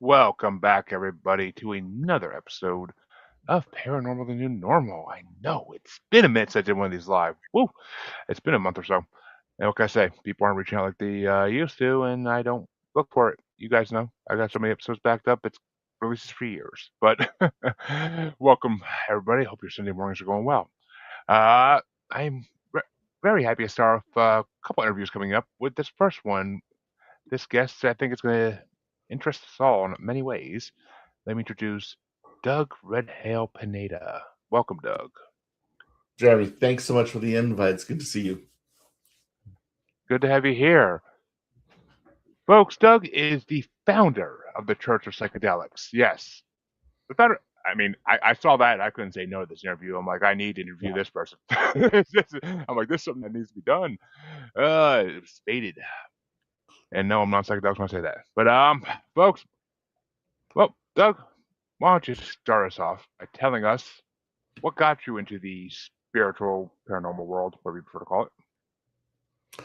Welcome back, everybody, to another episode of Paranormal the New Normal. I know it's been a minute since I did one of these live. Woo! It's been a month or so. And what can I say? People aren't reaching out like they used to, and I don't look for it. You guys know I got so many episodes backed up. It's releases for years. But welcome, everybody. Hope your Sunday mornings are going well. I'm very happy to start off a couple interviews coming up with this first one. This guest, I think, is going to interest us all in many ways. Let me introduce Doug Red Hail Pineda. Welcome, Doug. Jeremy, thanks so much for the invite. It's good to see you. Good to have you here. Folks, Doug is the founder of the Church of Psychedelics. Yes. The founder. I mean, I saw that. I couldn't say no to this interview. I'm like, I need to interview this person. I'm like, this is something that needs to be done. It was stated. And no, I'm not psychedelics when I say that. But, folks, well, Doug, why don't you start us off by telling us what got you into the spiritual paranormal world, whatever you prefer to call it?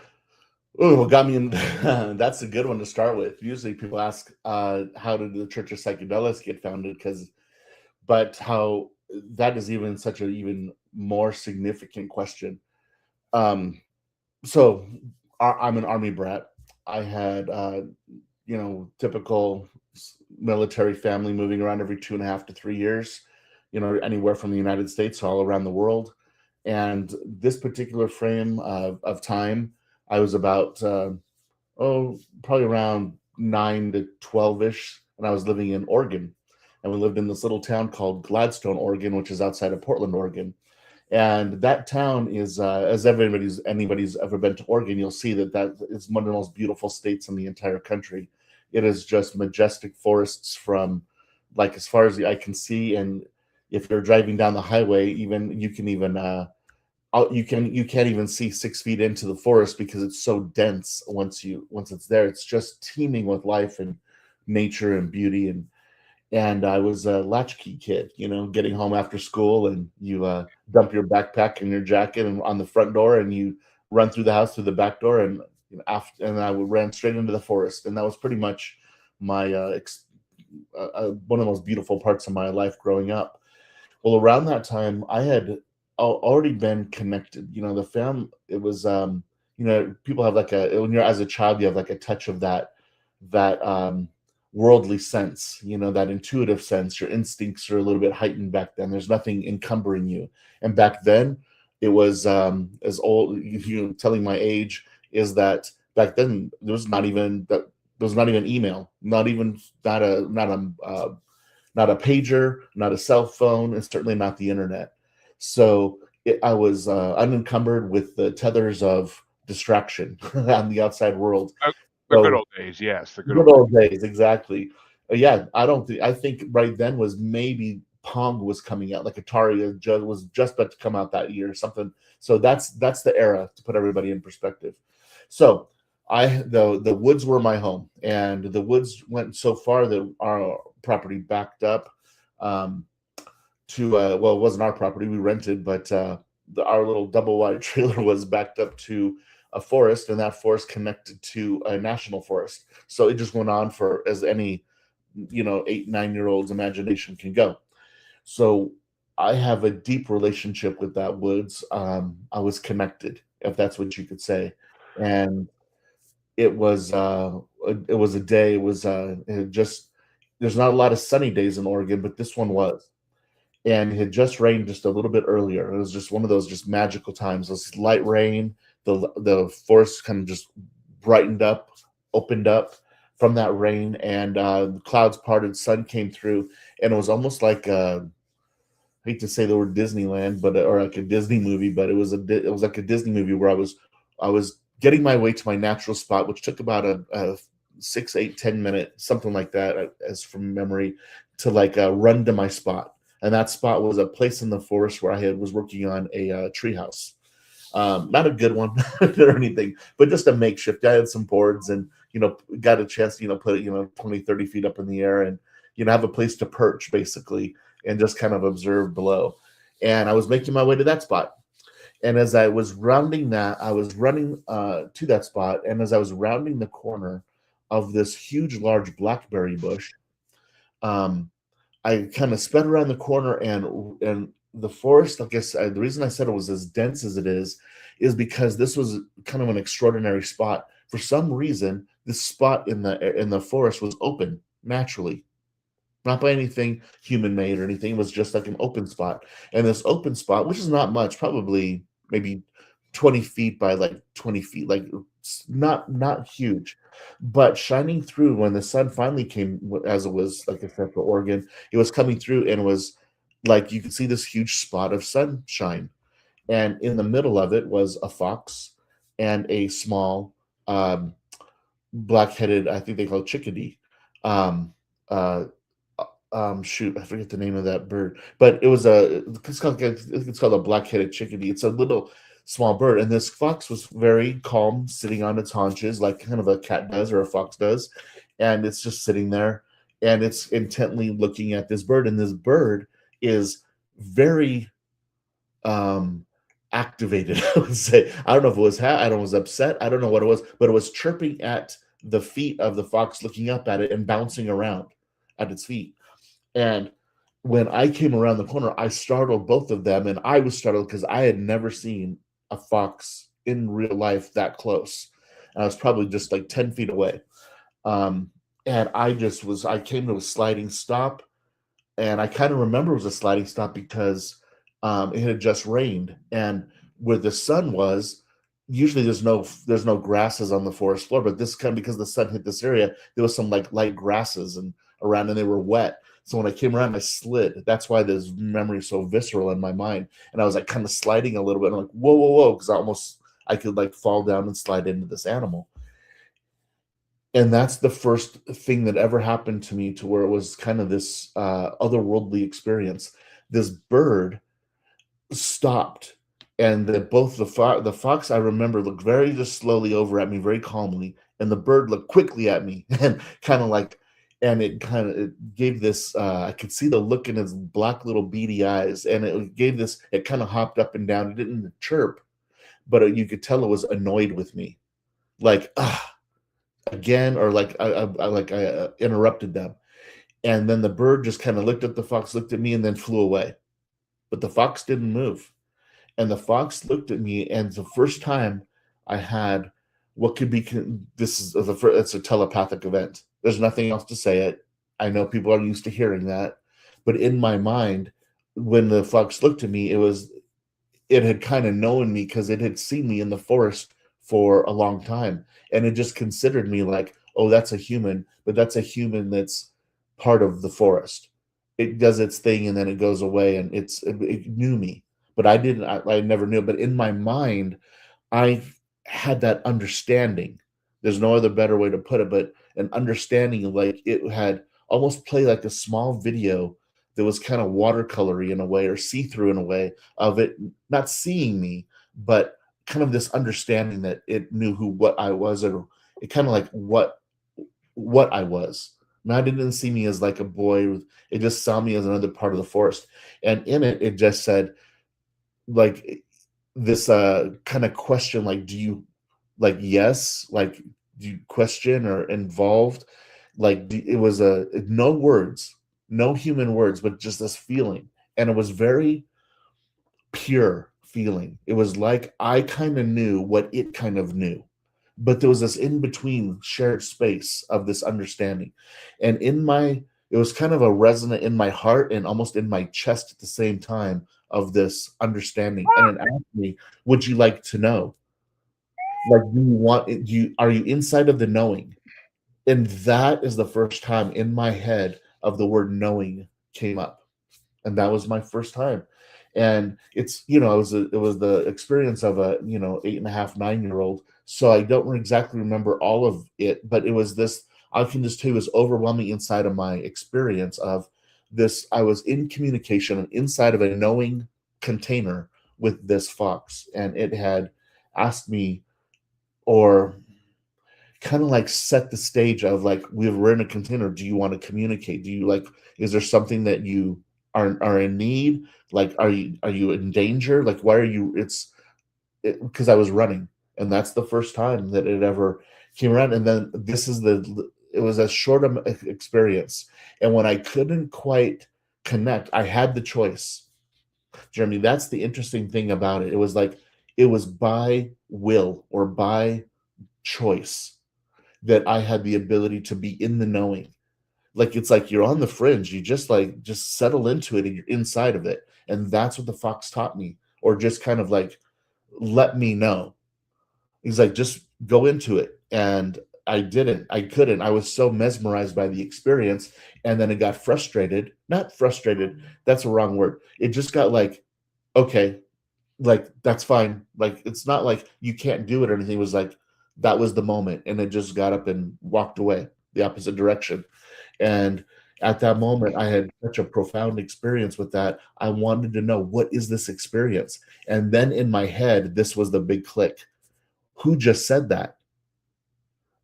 Oh, what got me in? That's a good one to start with. Usually, people ask, "How did the Church of Psychedelics get founded?" But how that is even such an even more significant question. Um, so, I'm an Army brat. I had, typical military family moving around every 2.5 to 3 years. Anywhere from the United States all around the world. And this particular frame of time, I was about probably around 9 to 12-ish, and I was living in Oregon, and we lived in this little town called Gladstone, Oregon, which is outside of Portland, Oregon. And that town is, as anybody's ever been to Oregon, you'll see that is one of the most beautiful states in the entire country. It is just majestic forests from like as far as the eye can see, and if you're driving down the highway, even you can even you can't even see 6 feet into the forest because it's so dense. Once it's there, it's just teeming with life and nature and beauty. And I was a latchkey kid, getting home after school, and you dump your backpack and your jacket and on the front door, and you run through the house through the back door, and and I ran straight into the forest, and that was pretty much my one of the most beautiful parts of my life growing up. Well, around that time, I had already been connected. The fam. It was people have like when you're as a child, you have like a touch of that worldly sense. That intuitive sense. Your instincts are a little bit heightened back then. There's nothing encumbering you. And back then, it was as old. Telling my age is that back then there was not even that. There was not even email. Not a pager, not a cell phone, and certainly not the internet. So I was unencumbered with the tethers of distraction on the outside world. The good So old days, yes, the good good old days. old days, exactly. Yeah, I don't think. I think right then was maybe Pong was coming out, like Atari was just about to come out that year, or something. So that's the era to put everybody in perspective. So the woods were my home, and the woods went so far that our property backed up to well, it wasn't our property, we rented, but our little double wide trailer was backed up to a forest, and that forest connected to a national forest. So it just went on for as any 8, 9 year old's imagination can go. So I have a deep relationship with that woods. I was connected, if that's what you could say. And it was a day. It just there's not a lot of sunny days in Oregon, but this one was. And it had just rained just a little bit earlier. It was just one of those just magical times. This light rain, the forest kind of just brightened up, opened up from that rain, and the clouds parted, sun came through, and it was almost like I hate to say the word Disneyland, but or like a Disney movie, but it was like a Disney movie where I was getting my way to my natural spot, which took about a 6, 8, 10 minute, something like that, as from memory, to like run to my spot. And that spot was a place in the forest where was working on a treehouse. Not a good one or anything, but just a makeshift. I had some boards and, got a chance to, put it, 20, 30 feet up in the air and, have a place to perch basically and just kind of observe below. And I was making my way to that spot. And as I was rounding that, I was running to that spot. And as I was rounding the corner of this huge, large blackberry bush, Um, I kind of sped around the corner, and the forest, I guess the reason I said it was as dense as it is because this was kind of an extraordinary spot. For some reason, this spot in the forest was open naturally, not by anything human made or anything. It was just like an open spot. And this open spot, which is not much, probably maybe 20 feet by like 20 feet, like not huge, but shining through when the sun finally came, as it was, like I said, for Oregon, it was coming through and it was like you could see this huge spot of sunshine. And in the middle of it was a fox and a small black-headed, I think they call it chickadee. Um, uh, shoot, I forget the name of that bird, but it's called a black-headed chickadee. It's a little small bird, and this fox was very calm, sitting on its haunches, like kind of a cat does or a fox does, and it's just sitting there, and it's intently looking at this bird, and this bird is very um activated. I would say, I don't know if it was I don't know, it was upset, I don't know what it was, but it was chirping at the feet of the fox, looking up at it and bouncing around at its feet. And when I came around the corner, I startled both of them, and I was startled because I had never seen a fox in real life that close. I was probably just like 10 feet away. Um, and I came to a sliding stop, and I kind of remember it was a sliding stop because it had just rained, and where the sun was, usually there's no grasses on the forest floor, but this kind of, because the sun hit this area, there was some like light grasses and around, and they were wet. So when I came around, I slid. That's why this memory is so visceral in my mind. And I was like kind of sliding a little bit. And I'm like, whoa, whoa, whoa, because I could like fall down and slide into this animal. And that's the first thing that ever happened to me, to where it was kind of this otherworldly experience. This bird stopped, and the fox, I remember, looked very just slowly over at me, very calmly, and the bird looked quickly at me and kind of like, and it gave this, I could see the look in his black little beady eyes, and it gave this, it kind of hopped up and down. It didn't chirp, but you could tell it was annoyed with me, like, again, or like I interrupted them. And then the bird just kind of looked at the fox, looked at me, and then flew away. But the fox didn't move. And the fox looked at me, and the first time I had what could be, this is the first, it's a telepathic event. There's nothing else to say it. I know people are used to hearing that, but in my mind, when the fox looked at me, it had kind of known me because it had seen me in the forest for a long time, and it just considered me like, oh, that's a human, but that's a human that's part of the forest. It does its thing and then it goes away, and it knew me, but I never knew. But in my mind, I had that understanding. There's no other better way to put it, but an understanding, like it had almost played like a small video that was kind of watercolory in a way, or see-through in a way, of it not seeing me, but kind of this understanding that it knew what I was, or it kind of like what I was. Now, it didn't see me as like a boy. It just saw me as another part of the forest. And in it, it just said, like, this kind of question, like, do you, like, yes, like, do you question or involved? Like, it was no words, no human words, but just this feeling. And it was very pure feeling. It was like I kind of knew what it kind of knew, but there was this in between shared space of this understanding. And it was kind of a resonant in my heart and almost in my chest at the same time, of this understanding. And it asked me, would you like to know? Like, are you inside of the knowing? And that is the first time in my head of the word knowing came up. And that was my first time. And it's, it was the experience of a, 8.5, 9 year old. So I don't exactly remember all of it, but it was this, I can just tell you, it was overwhelming inside of my experience of this. I was in communication inside of a knowing container with this fox, and it had asked me, or kind of like set the stage of like, we're in a container. Do you want to communicate? Do you like, is there something that you are in need? Like, are you in danger? Like, why are you, because I was running, and that's the first time that it ever came around. And then this is a short experience, and when I couldn't quite connect, I had the choice. Jeremy, that's the interesting thing about it. It was like it was by will or by choice that I had the ability to be in the knowing. Like it's like you're on the fringe, you just settle into it and you're inside of it. And that's what the fox taught me, or just kind of like let me know. He's like, just go into it. And I couldn't. I was so mesmerized by the experience. And then it got frustrated. Not frustrated, that's a wrong word. It just got like, okay, like that's fine. Like it's not like you can't do it or anything. It was like that was the moment. And it just got up and walked away the opposite direction. And at that moment, I had such a profound experience with that. I wanted to know, what is this experience? And then in my head, this was the big click. Who just said that?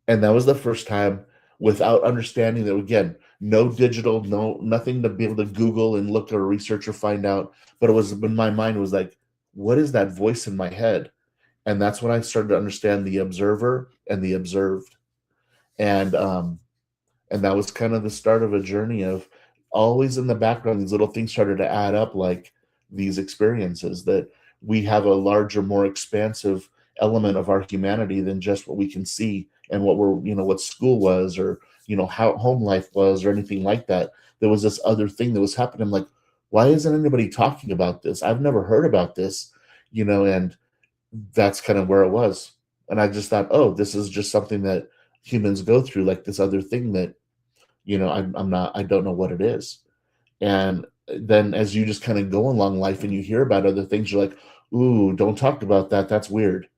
And that was the first time, without understanding that, again, no digital, no nothing to be able to Google and look or research or find out. But it was in my mind was like, what is that voice in my head? And that's when I started to understand the observer and the observed. And that was kind of the start of a journey of always in the background, these little things started to add up, like these experiences that we have a larger, more expansive element of our humanity than just what we can see and what we're, what school was, or, how home life was, or anything like that. There was this other thing that was happening. I'm like, why isn't anybody talking about this? I've never heard about this, and that's kind of where it was. And I just thought, oh, this is just something that humans go through, like this other thing that, I don't know what it is. And then as you just kind of go along life and you hear about other things, you're like, ooh, don't talk about that. That's weird.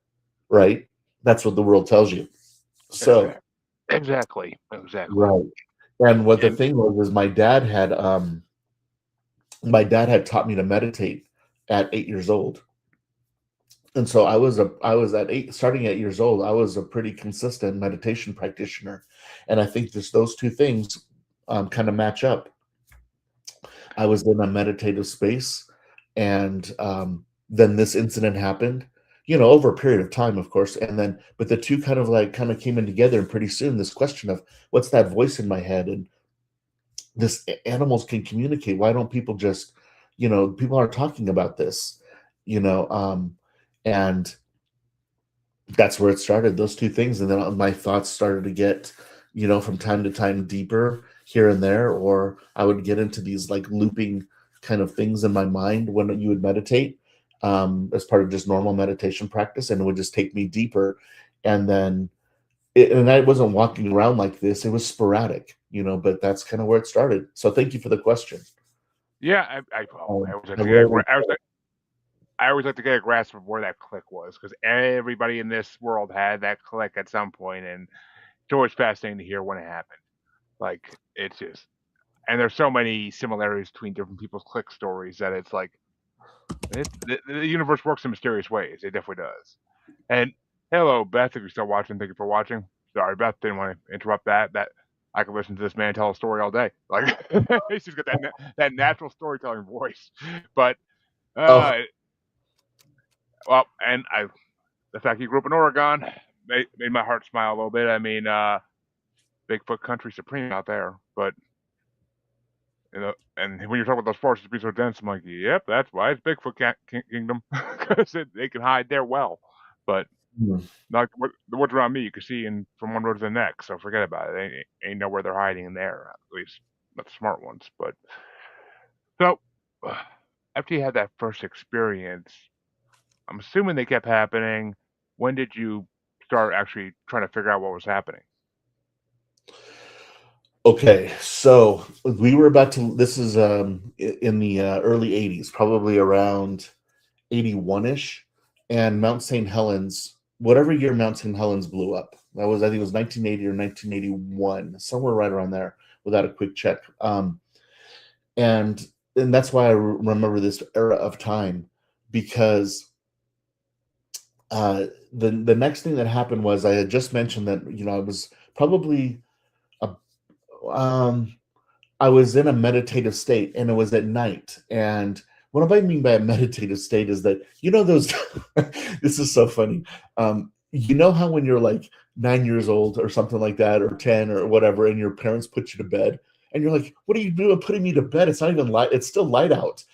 Right? That's what the world tells you. So, Exactly. Exactly. right. And what the And thing was is my dad had taught me to meditate at 8 years old. And so I was at starting at 8 years old, I was a pretty consistent meditation practitioner. And I think just those two things kind of match up. I was in a meditative space, and then this incident happened, over a period of time, of course. And then, but the two kind of came in together. And pretty soon, this question of what's that voice in my head, and this animals can communicate. Why don't people just, people are talking about this, and that's where it started, those two things. And then my thoughts started to get, from time to time deeper here and there, or I would get into these like looping kind of things in my mind when you would meditate, as part of just normal meditation practice, and it would just take me deeper. And then and I wasn't walking around like this, it was sporadic, but that's kind of where it started. So thank you for the question. yeah, I always like I to get really, I always like to get a grasp of where that click was, because everybody in this world had that click at some point, and it's always fascinating to hear when it happened. Like it's just, and there's so many similarities between different people's click stories that it's like the universe works in mysterious ways. It definitely does. And hello, Beth, if you're still watching, thank you for watching. Sorry, Beth, didn't want to interrupt that. That I could listen to this man tell a story all day. Like he's got that natural storytelling voice. But oh, uh, well, and the fact he grew up in Oregon made my heart smile a little bit. I mean, Bigfoot country supreme out there. But and when you're talking about those forests being so dense, I'm like, yep, that's why it's Bigfoot kingdom, because they can hide there well. But hmm. not the woods around me, you can see in from one road to the next. So forget about it. Ain't know where they're hiding in there. At least not the smart ones. But so after you had that first experience, I'm assuming they kept happening. When did you start actually trying to figure out what was happening? Okay, so we were about to, this is in the early 80s, probably around 81ish, and Mount St. Helens, whatever year Mount St. Helens blew up. That was, I think it was 1980 or 1981, somewhere right around there, without a quick check. And that's why I remember this era of time, because the next thing that happened was, I had just mentioned that, I was probably a, um I was in a meditative state, and it was at night. And what I mean by a meditative state is that, those, this is so funny. You know how when you're like 9 years old or something like that, or 10 or whatever, and your parents put you to bed, and you're like, "What are you doing putting me to bed? It's not even light. It's still light out."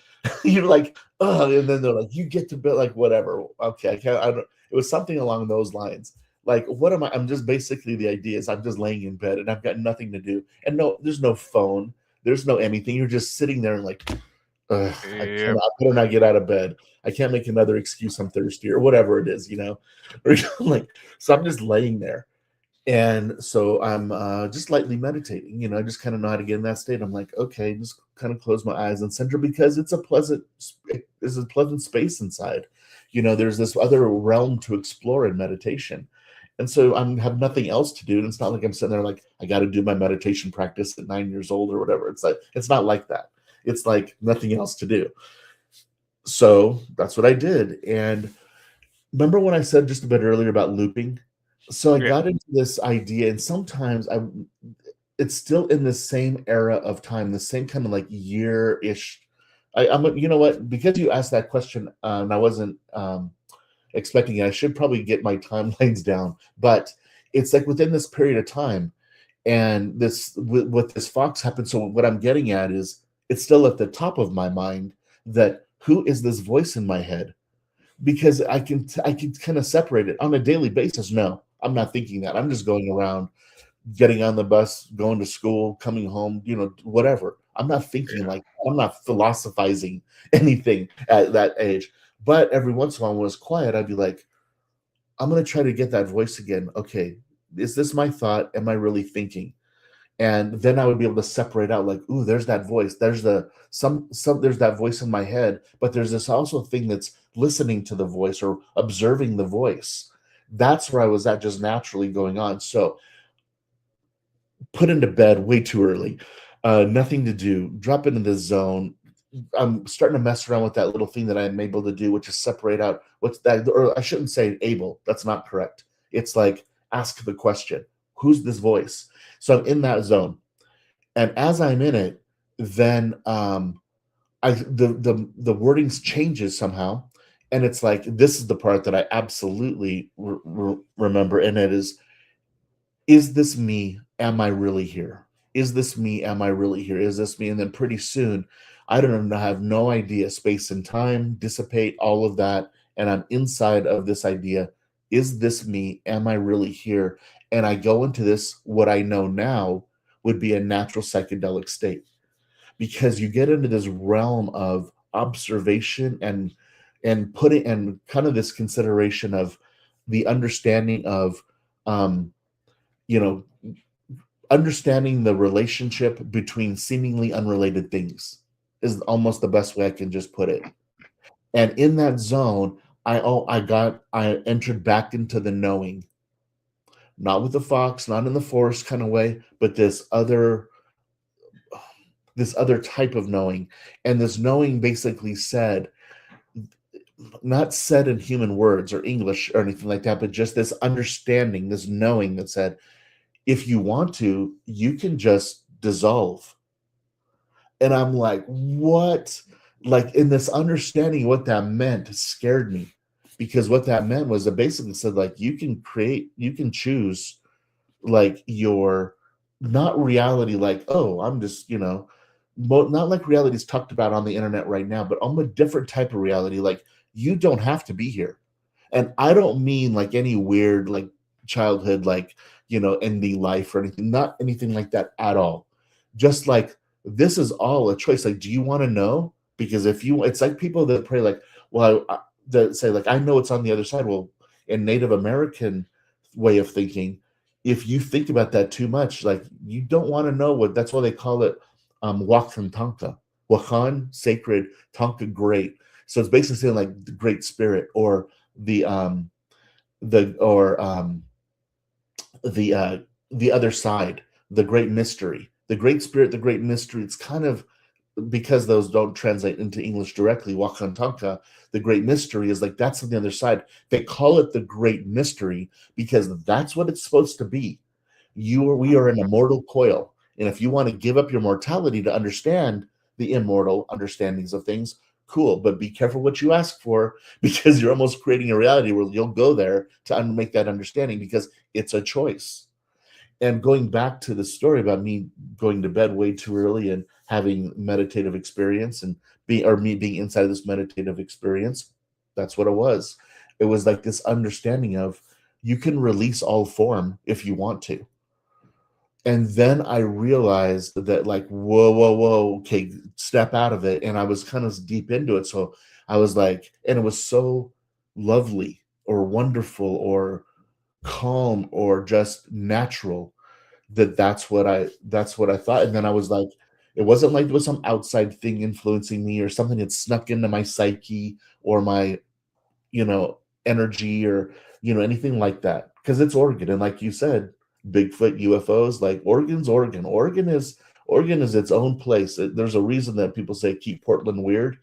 You're like, "Oh," and then they're like, "You get to bed," like whatever. Okay, I can't. I don't. It was something along those lines. Like, what am I? I'm just basically the idea is I'm just laying in bed and I've got nothing to do, and no, there's no phone, there's no anything. You're just sitting there and like, ugh, I Yep. cannot. I better not get out of bed. I can't make another excuse. I'm thirsty or whatever it is, Or like, so I'm just laying there, and so I'm just lightly meditating. I just kind of know how to get in that state. I'm like, okay, just kind of close my eyes and center because it's a pleasant space inside. There's this other realm to explore in meditation. And so have nothing else to do. And it's not like I'm sitting there like I got to do my meditation practice at 9 years old or whatever. It's not like that. It's like nothing else to do. So that's what I did. And remember when I said just a bit earlier about looping? So I Yeah. got into this idea, and sometimes it's still in the same era of time, the same kind of like year-ish. You know what? Because you asked that question, and I wasn't expecting it, I should probably get my timelines down. But it's like within this period of time, and this with this fox happened. So what I'm getting at is it's still at the top of my mind that who is this voice in my head? Because I can kind of separate it on a daily basis. No, I'm not thinking that. I'm just going around, getting on the bus, going to school, coming home, whatever. I'm not thinking Yeah. like I'm not philosophizing anything at that age. But every once in a while, when it's quiet, I'd be like, I'm gonna try to get that voice again. Okay, is this my thought? Am I really thinking? And then I would be able to separate out like, ooh, there's that voice. There's there's that voice in my head, but there's this also thing that's listening to the voice or observing the voice. That's where I was at, just naturally going on. So put into bed way too early, nothing to do, drop into this zone. I'm starting to mess around with that little thing that I'm able to do, which is separate out what's that, or I shouldn't say able. That's not correct. It's like ask the question, who's this voice? So I'm in that zone, and as I'm in it, then I the wordings changes somehow, and it's like this is the part that I absolutely remember, and it is this me? Am I really here? Is this me? Am I really here? Is this me? And then pretty soon, I don't know, I have no idea. Space and time dissipate, all of that. And I'm inside of this idea. Is this me? Am I really here? And I go into this, what I know now would be a natural psychedelic state, because you get into this realm of observation and putting and kind of this consideration of the understanding of um, you know understanding the relationship between seemingly unrelated things is almost the best way I can just put it. And in that zone, I entered back into the knowing, not with the fox, not in the forest kind of way, but this other type of knowing. And this knowing basically said, not said in human words or English or anything like that, but just this understanding, this knowing that said, if you want to, you can just dissolve. And I'm like, what? Like, in this understanding what that meant scared me, because what that meant was it basically said, like, you can choose, like, your not reality, like, oh, I'm just, not like reality is talked about on the internet right now, but on a different type of reality. Like, you don't have to be here. And I don't mean like any weird, like, childhood, like, indie life or anything, not anything like that at all. Just like, this is all a choice. Like, do you want to know? Because if you, it's like people that pray, like, well, that say, like, I know it's on the other side. Well, in Native American way of thinking, if you think about that too much, like, you don't want to know what, that's why they call it Wakan Tanka. Wakan, sacred, Tanka, great. So it's basically saying like the great spirit, or the the or the other side, the great mystery, the great spirit, the great mystery. It's kind of, because those don't translate into English directly. Wakantanka, the great mystery, is like that's on the other side. They call it the great mystery because that's what it's supposed to be. We are an immortal coil, and if you want to give up your mortality to understand the immortal understandings of things, cool, but be careful what you ask for, because you're almost creating a reality where you'll go there to make that understanding, because it's a choice. And going back to the story about me going to bed way too early and having meditative experience, and me being inside this meditative experience, that's what it was. It was like this understanding of, you can release all form if you want to. And then I realized that, like, whoa, whoa, whoa, okay, step out of it. And I was kind of deep into it. So I was like, and it was so lovely or wonderful or calm or just natural, that's what I thought. And then I was like, it wasn't like there was some outside thing influencing me or something that snuck into my psyche or my, you know, energy, or, anything like that. Because it's Oregon. And like you said, Bigfoot, UFOs, like, Oregon is its own place. There's a reason that people say keep Portland weird,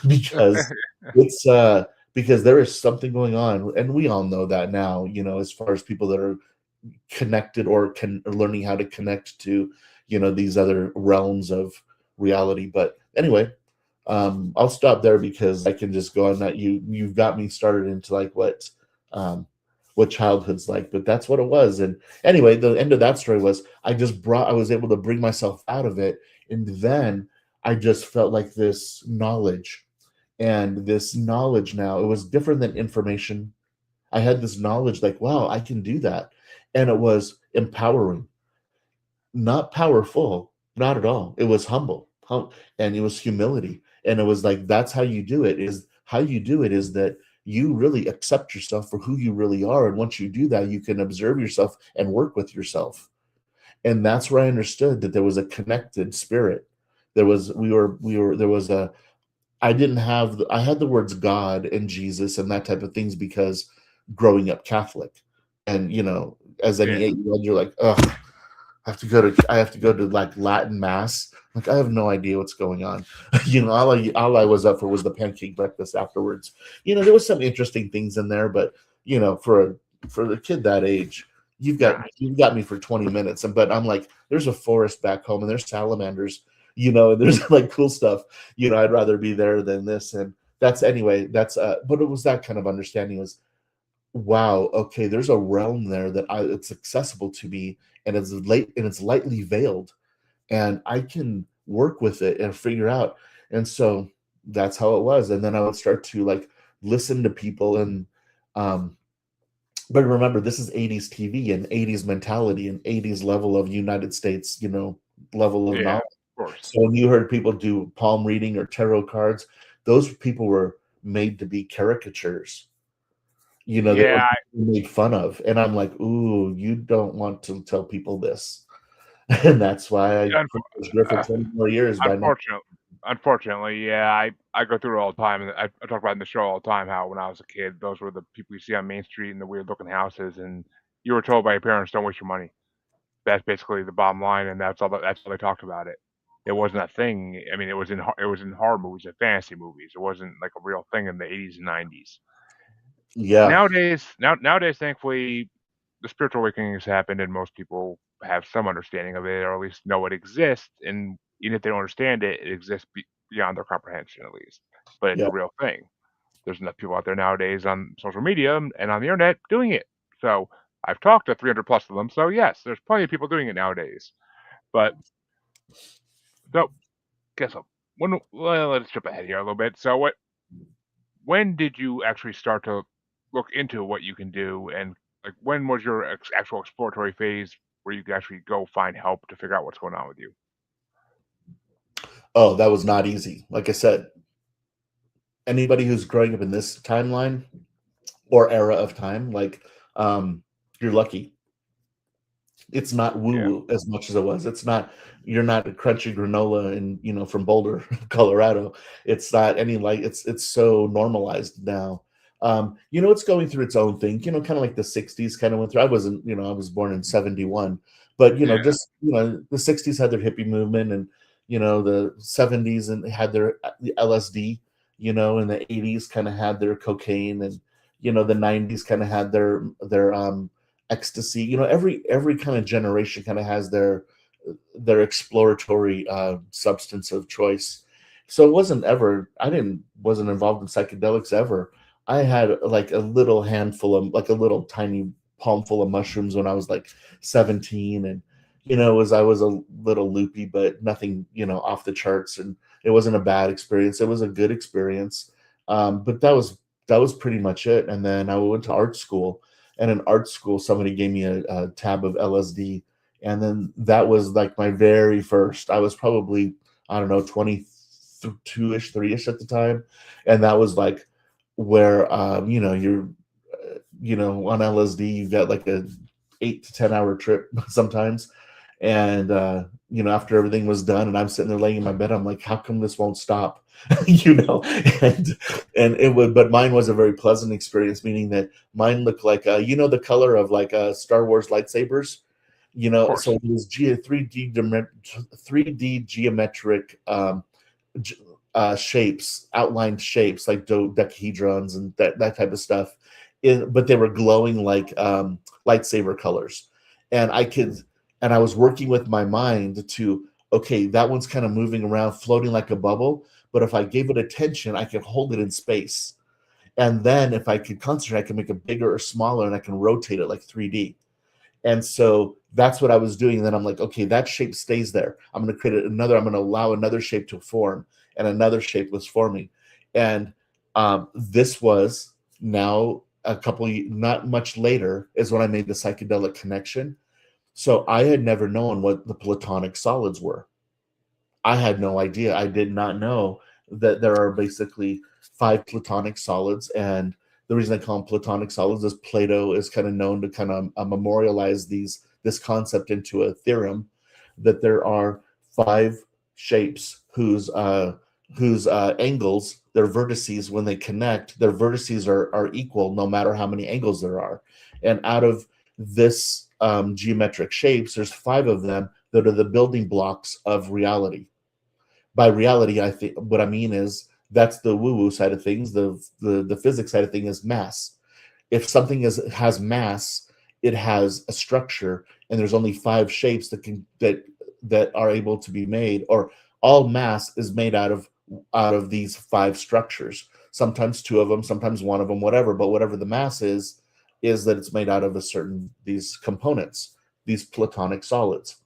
because it's because there is something going on, and we all know that now, as far as people that are connected or learning how to connect to, these other realms of reality. But anyway, I'll stop there because I can just go on that. You've got me started into like um, what childhood's like, but that's what it was. And anyway, the end of that story was, I was able to bring myself out of it, and then I just felt like this knowledge, and this knowledge now, it was different than information. I had this knowledge, like, wow, I can do that. And it was empowering, not powerful, not at all. It was humble, and it was humility. And it was like, that's how you do it. Is how you do it is that you really accept yourself for who you really are. And once you do that, you can observe yourself and work with yourself. And that's where I understood that there was a connected spirit. There was a, I had the words God and Jesus and that type of things, because growing up Catholic, and as any Yeah. 8-year-old, you're like, oh, I have to go to like Latin mass. Like, I have no idea what's going on. All I was up for was the pancake breakfast afterwards. There was some interesting things in there, but for a kid that age, you've got me for 20 minutes. But I'm like, there's a forest back home, and there's salamanders, and there's like cool stuff. I'd rather be there than this. And but it was that kind of understanding, was, wow, okay, there's a realm there that it's accessible to me, and it's lightly veiled, and I can work with it and figure out. And so that's how it was. And then I would start to like listen to people, and um but remember, this is 80s TV and 80s mentality and 80s level of United States, level of Yeah, knowledge. of course. So when you heard people do palm reading or tarot cards, those people were made to be caricatures. They were Yeah, made fun of. And I'm like, ooh, you don't want to tell people this. And that's why I unf was here for uh, 20 more years by now. unfortunately, yeah, I go through it all the time, and I talk about in the show all the time how when I was a kid, those were the people you see on Main Street in the weird looking houses, and you were told by your parents, "Don't waste your money." That's basically the bottom line, and that's all they talked about it. It wasn't a thing. I mean, it was in horror movies and fantasy movies. It wasn't like a real thing in the 80s and 90s. Yeah. Nowadays, thankfully, the spiritual awakening has happened, and most people have some understanding of it, or at least know it exists. And even if they don't understand it, it exists beyond their comprehension, at least. But it's Yeah. a real thing. There's enough people out there nowadays on social media and on the internet doing it. So I've talked to 300 plus of them. So yes, there's plenty of people doing it nowadays. But so guess what? Well, let's jump ahead here a little bit. So when did you actually start to look into what you can do, and like when was your actual exploratory phase where you could actually go find help to figure out what's going on with you? Oh, that was not easy. Like I said, anybody who's growing up in this timeline or era of time, like, um, you're lucky. It's not woo Yeah, woo as much as it was. You're not a crunchy granola and, from Boulder, Colorado. It's not any like, it's so normalized now. It's going through its own thing, kind of like the 60s kind of went through. I was born in 71, but, yeah, the 60s had their hippie movement, and, the 70s and had their the LSD, and the 80s kind of had their cocaine, and, the 90s kind of had their ecstasy. Every kind of generation kind of has their exploratory substance of choice. So it wasn't ever, wasn't involved in psychedelics ever. I had like a little handful of, like a little tiny palmful of mushrooms when I was like 17. And, I was a little loopy, but nothing, off the charts. And it wasn't a bad experience. It was a good experience. But that was pretty much it. And then I went to art school, and in art school, somebody gave me a tab of LSD. And then that was like my very first. I was probably, I don't know, 22-ish, 3-ish at the time. And that was like where, you're, on LSD, you got like a 8 to 10 hour trip sometimes. And, after everything was done and I'm sitting there laying in my bed, I'm like, how come this won't stop? you know, and, but mine was a very pleasant experience, meaning that mine looked like, the color of like Star Wars lightsabers, Of so course. it was 3D geometric shapes, outlined shapes like dodecahedrons and that type of stuff. But they were glowing like lightsaber colors, and I was working with my mind to, okay, that one's kind of moving around, floating like a bubble. But if I gave it attention, I could hold it in space, and then if I could concentrate, I can make it bigger or smaller, and I can rotate it like 3D. And so that's what I was doing. And then I'm like, okay, that shape stays there. I'm going to create another, I'm going to allow another shape to form. And another shape was forming. And this was now not much later, is when I made the psychedelic connection. So I had never known what the platonic solids were. I had no idea. I did not know that there are basically 5 platonic solids. And the reason I call them platonic solids is Plato is kind of known to kind of memorialize this concept into a theorem, that there are 5 shapes whose angles, their vertices, when they connect, their vertices are equal no matter how many angles there are. And out of this geometric shapes, there's 5 of them that are the building blocks of reality. By reality, I think what I mean is, that's the woo-woo side of things. The physics side of things is mass. If something has mass, it has a structure, and there's only 5 shapes that are able to be made, or all mass is made out of these 5 structures. Sometimes 2 of them, sometimes 1 of them, whatever. But whatever the mass is that it's made out of these components, these platonic solids.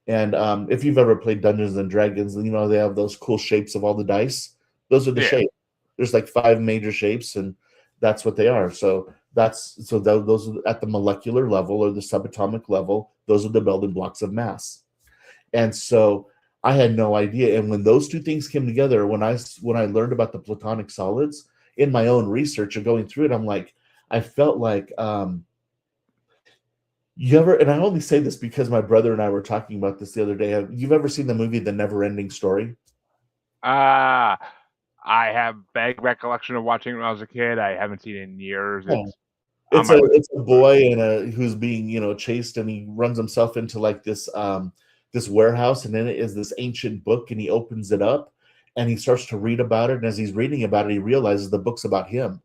And if you've ever played Dungeons and Dragons, they have those cool shapes of all the dice. Those are the Yeah. shapes. There's like 5 major shapes, and that's what they are. So those are at the molecular level or the subatomic level. Those are the building blocks of mass. And so I had no idea. And when those 2 things came together, when I learned about the platonic solids in my own research and going through it, I'm like, I felt like you ever, and I only say this because my brother and I were talking about this the other day. You've ever seen the movie The Never Ending Story? Uh, I have vague recollection of watching it when I was a kid. I haven't seen it in years. Yeah. It's on It's my a list, it's a but boy who's being chased, and he runs himself into like this warehouse, and in it is this ancient book, and he opens it up, and he starts to read about it. And as he's reading about it, he realizes the book's about him,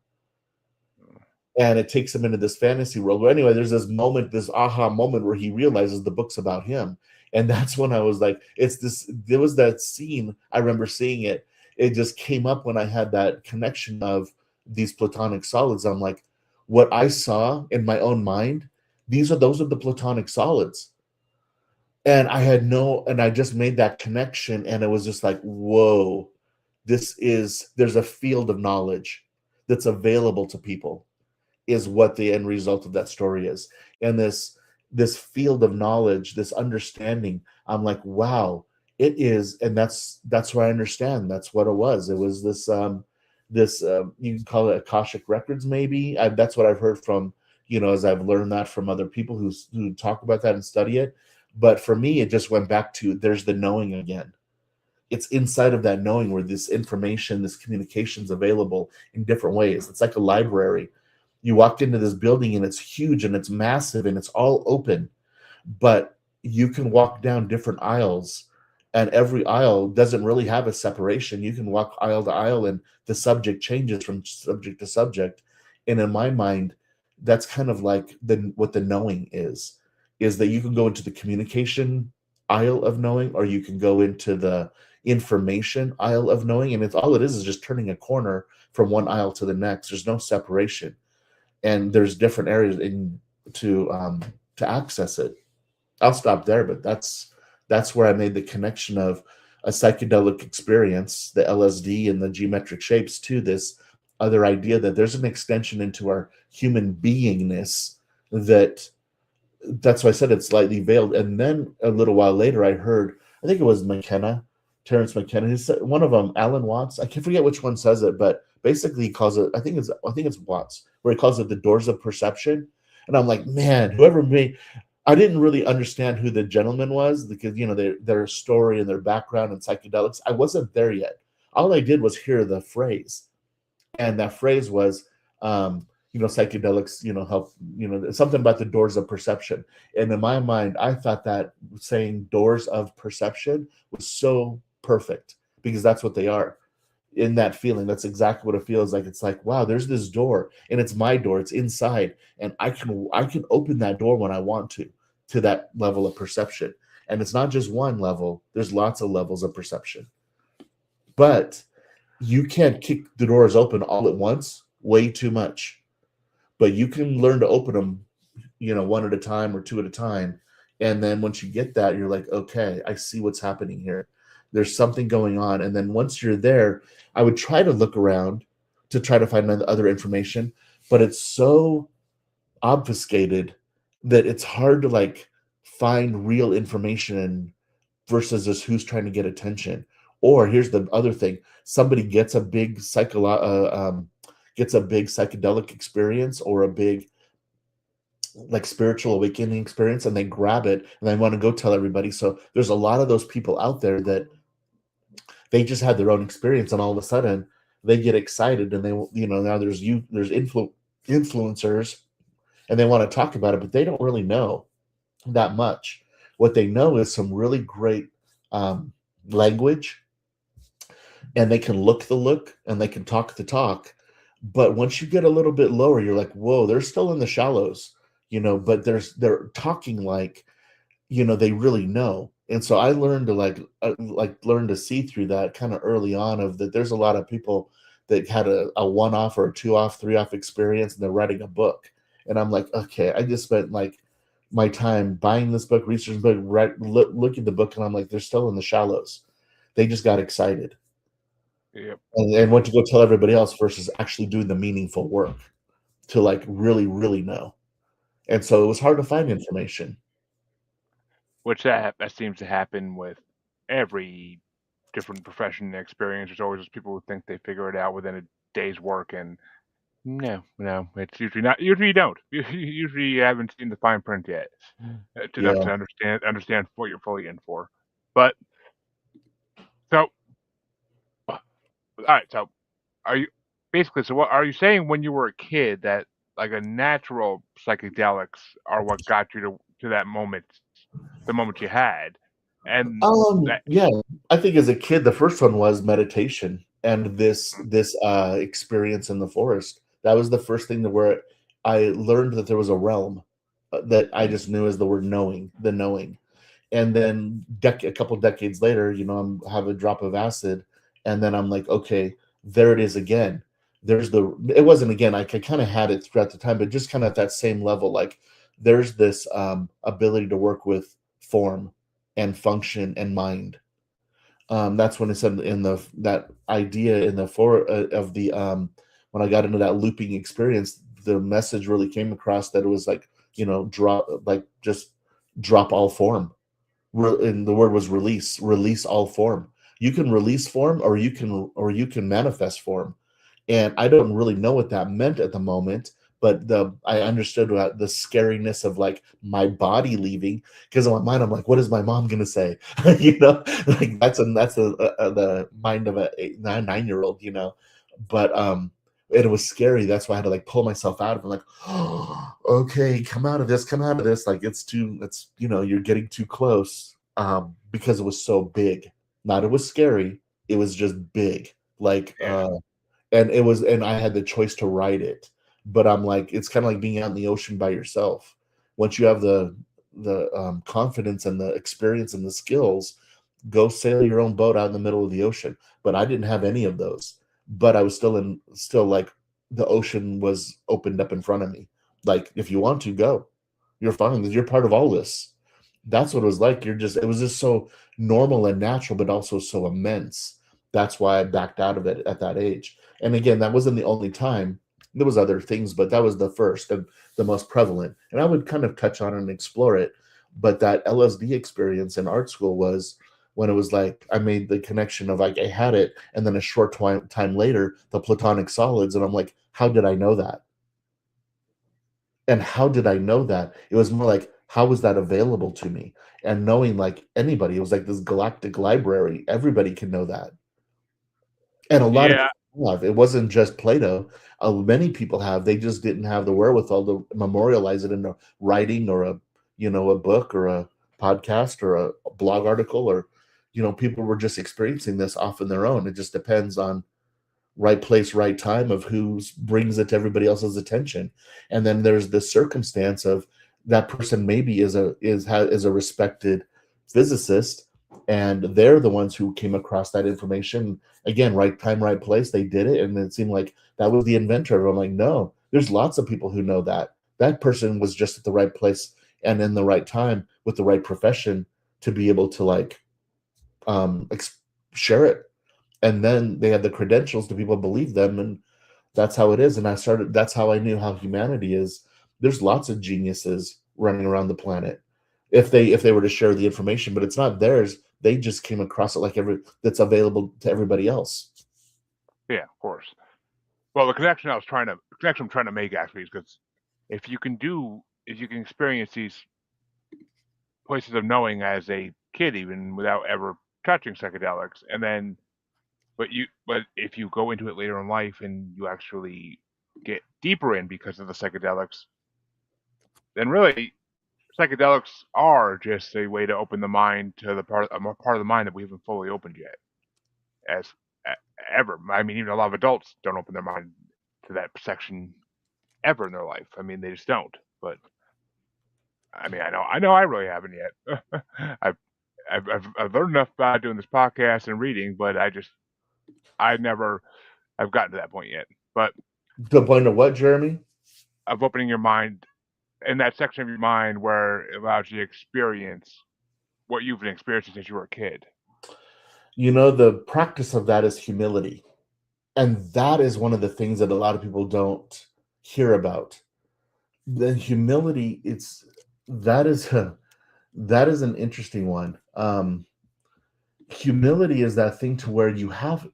and it takes him into this fantasy world. But anyway, there's this aha moment where he realizes the book's about him. And that's when I was like, there was that scene, I remember seeing it. It just came up when I had that connection of these platonic solids. I'm like, what I saw in my own mind, those are the platonic solids. And I just made that connection, and it was just like, whoa, there's a field of knowledge that's available to people, is what the end result of that story is. And this field of knowledge, this understanding, I'm like, wow, it is. And that's where I understand that's what it was. It was this you can call it Akashic records, maybe. That's what I've heard from, as I've learned that from other people who talk about that and study it. But for me, it just went back to, there's the knowing again. It's inside of that knowing where this information, this communication is available in different ways. It's like a library. You walk into this building, and it's huge, and it's massive, and it's all open, but you can walk down different aisles, and every aisle doesn't really have a separation. You can walk aisle to aisle, and the subject changes from subject to subject. And in my mind, that's kind of like what the knowing is that you can go into the communication aisle of knowing, or you can go into information aisle of knowing, and it's all it is just turning a corner from one aisle to the next. There's no separation, and there's different areas to access it. I'll stop there, but that's where I made the connection of a psychedelic experience, the LSD and the geometric shapes, to this other idea that there's an extension into our human beingness. That's why I said it's slightly veiled. And then a little while later, I heard, I think it was Terrence McKenna, who said, one of them, Alan Watts, I can't forget which one says it, but basically he calls it, I think it's Watts, where he calls it the doors of perception. And I'm like, man, whoever made, I didn't really understand who the gentleman was, because their story and their background and psychedelics. I wasn't there yet. All I did was hear the phrase, and that phrase was, psychedelics, help, something about the doors of perception. And in my mind, I thought that saying doors of perception was so perfect, because that's what they are. In that feeling, that's exactly what it feels like. It's like, wow, there's this door, and it's my door, it's inside, and I can open that door when I want to that level of perception. And it's not just one level, there's lots of levels of perception. But you can't kick the doors open all at once, way too much. But you can learn to open them, one at a time or two at a time. And then once you get that, you're like, okay, I see what's happening here. There's something going on. And then once you're there, I would try to look around to try to find other information, but it's so obfuscated that it's hard to find real information versus just who's trying to get attention. Or here's the other thing: somebody gets a big psychedelic experience, or a big spiritual awakening experience, and they grab it and they want to go tell everybody. So there's a lot of those people out there that they just had their own experience, and all of a sudden they get excited, and they now there's influencers, and they want to talk about it, but they don't really know that much. What they know is some really great language, and they can look the look, and they can talk the talk. But once you get a little bit lower, you're like, whoa, they're still in the shallows, but they're talking like, they really know. And so I learned to learn to see through that kind of early on, of that there's a lot of people that had a one-off or a two-off, three-off experience, and they're writing a book. And I'm like, okay, I just spent my time buying this book, researching the book, look at the book, and I'm like, they're still in the shallows. They just got excited. Yep. And went to go tell everybody else versus actually doing the meaningful work to really, really know. And so it was hard to find information. Which that seems to happen with every different profession and experience. There's always those people who think they figure it out within a day's work, and no, it's usually not. Usually you don't. Usually you haven't seen the fine print yet enough Yeah. to understand what you're fully in for. But so, all right. So, are you basically? So, what are you saying? When you were a kid, that a natural psychedelics are what got you to that moment, the moment you had, and that. Yeah, I think as a kid, the first one was meditation, and this experience in the forest. That was the first thing where I learned that there was a realm that I just knew as the word knowing, the knowing. And then a couple decades later, I'm have a drop of acid, and then I'm like, okay, there it is again. It wasn't again. I kind of had it throughout the time, but just kind of at that same level. There's this ability to work with form and function and mind. That's when it said in that idea in the of the when I got into that looping experience, the message really came across that it was just drop all form. And the word was release all form. You can release form, or you can manifest form. And I don't really know what that meant at the moment, but I understood the scariness of my body leaving, because in my mind I'm like, what is my mom gonna say? That's the mind of a 9-year-old, but it was scary. That's why I had to pull myself out of it. Like, oh, okay, come out of this. You're getting too close, because it was so big. Not it was scary, it was just big. Yeah. And I had the choice to ride it. But I'm like, it's kind of like being out in the ocean by yourself. Once you have the confidence and the experience and the skills, go sail your own boat out in the middle of the ocean. But I didn't have any of those. But I was still like the ocean was opened up in front of me. Like, if you want to go, you're fine. You're part of all this. That's what it was like. It was just so normal and natural, but also so immense. That's why I backed out of it at that age. And again, that wasn't the only time. There was other things, but that was the first and the most prevalent. And I would kind of touch on it and explore it. But that LSD experience in art school was when it was like I made the connection of like I had it, and then a short time later, the platonic solids, and I'm like, how did I know that? And how did I know that? It was more like, how was that available to me? And knowing like anybody, it was like this galactic library. Everybody can know that. And a lot of Yeah, people have. It wasn't just Plato. Many people have. They just didn't have the wherewithal to memorialize it in a writing or a book or a podcast or a blog article, or people were just experiencing this off on their own. It just depends on right place, right time of who brings it to everybody else's attention. And then there's the circumstance of that person maybe is a respected physicist, and they're the ones who came across that information. Again, right time, right place, they did it, and it seemed like that was the inventor. I'm like, no, there's lots of people who know that person was just at the right place and in the right time with the right profession to be able to like share it. And then they had the credentials to people believe them, and that's how it is. And that's how I knew how humanity is. There's lots of geniuses running around the planet if they were to share the information, but it's not theirs. They just came across it like that's available to everybody else. yeah, of course. Well, the connection I'm trying to make actually is because if you can experience these places of knowing as a kid, even without ever touching psychedelics, and then but if you go into it later in life and you actually get deeper in because of the psychedelics, then really psychedelics are just a way to open the mind to part of the mind that we haven't fully opened yet, as ever. I mean, even a lot of adults don't open their mind to that section ever in their life. I mean, they just don't. But I mean, I know I really haven't yet. I've, I've learned enough about doing this podcast and reading, but I never have gotten to that point yet. But To the point of what, Jeremy? of opening your mind in that section of your mind where it allows you to experience what you've been experiencing since you were a kid. The practice of that is humility. And that is one of the things that a lot of people don't hear about. The humility, that is an interesting one. Humility is that thing to where you have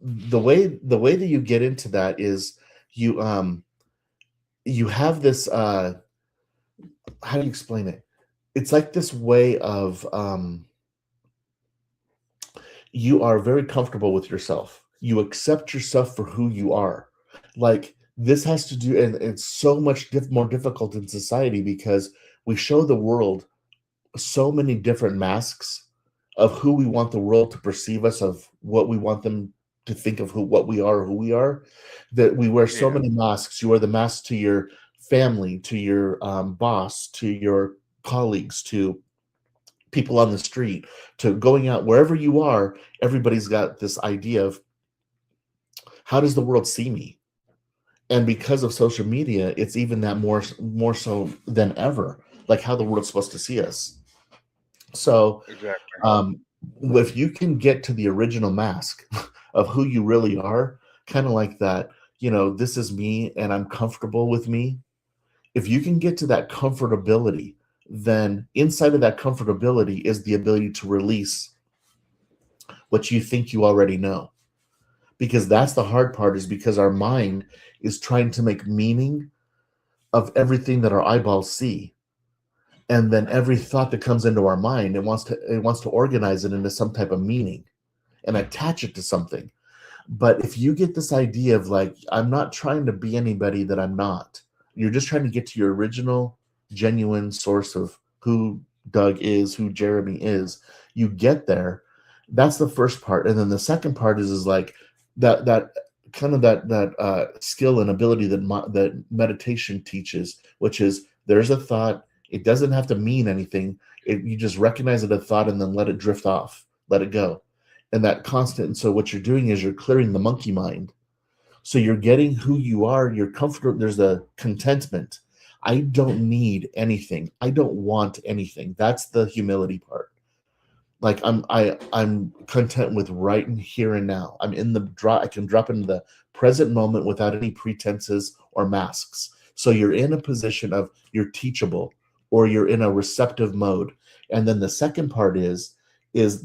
the way that you get into that is you have this how do you explain it? It's like this way of you are very comfortable with yourself. You accept yourself for who you are. Like this has to do, and it's so much more difficult in society because we show the world so many different masks of who we want the world to perceive us, of what we want them to think of what we are, who we are, that we wear so Yeah. many masks. You wear the mask to your family, to your boss, to your colleagues, to people on the street, to going out, wherever you are. Everybody's got this idea of how does the world see me? And because of social media, it's even that more so than ever, like how the world's supposed to see us. So Exactly. if you can get to the original mask of who you really are, kind of like that, this is me and I'm comfortable with me. If you can get to that comfortability, then inside of that comfortability is the ability to release what you think you already know. Because that's the hard part, is because our mind is trying to make meaning of everything that our eyeballs see. And then every thought that comes into our mind, it wants to organize it into some type of meaning and attach it to something. But if you get this idea of like, I'm not trying to be anybody that I'm not, you're just trying to get to your original, genuine source of who Doug is, who Jeremy is, you get there. That's the first part. And then the second part is like that kind of that skill and ability that meditation teaches, which is there's a thought. It doesn't have to mean anything. You just recognize it a thought and then let it drift off. let it go. And that constant. And so what you're doing is you're clearing the monkey mind. So you're getting who you are. You're comfortable. There's a contentment. I don't need anything. I don't want anything. That's the humility part. Like I'm content with right and here and now. I'm in the drop. I can drop into the present moment without any pretenses or masks. So you're in a position of you're teachable, or you're in a receptive mode. And then the second part is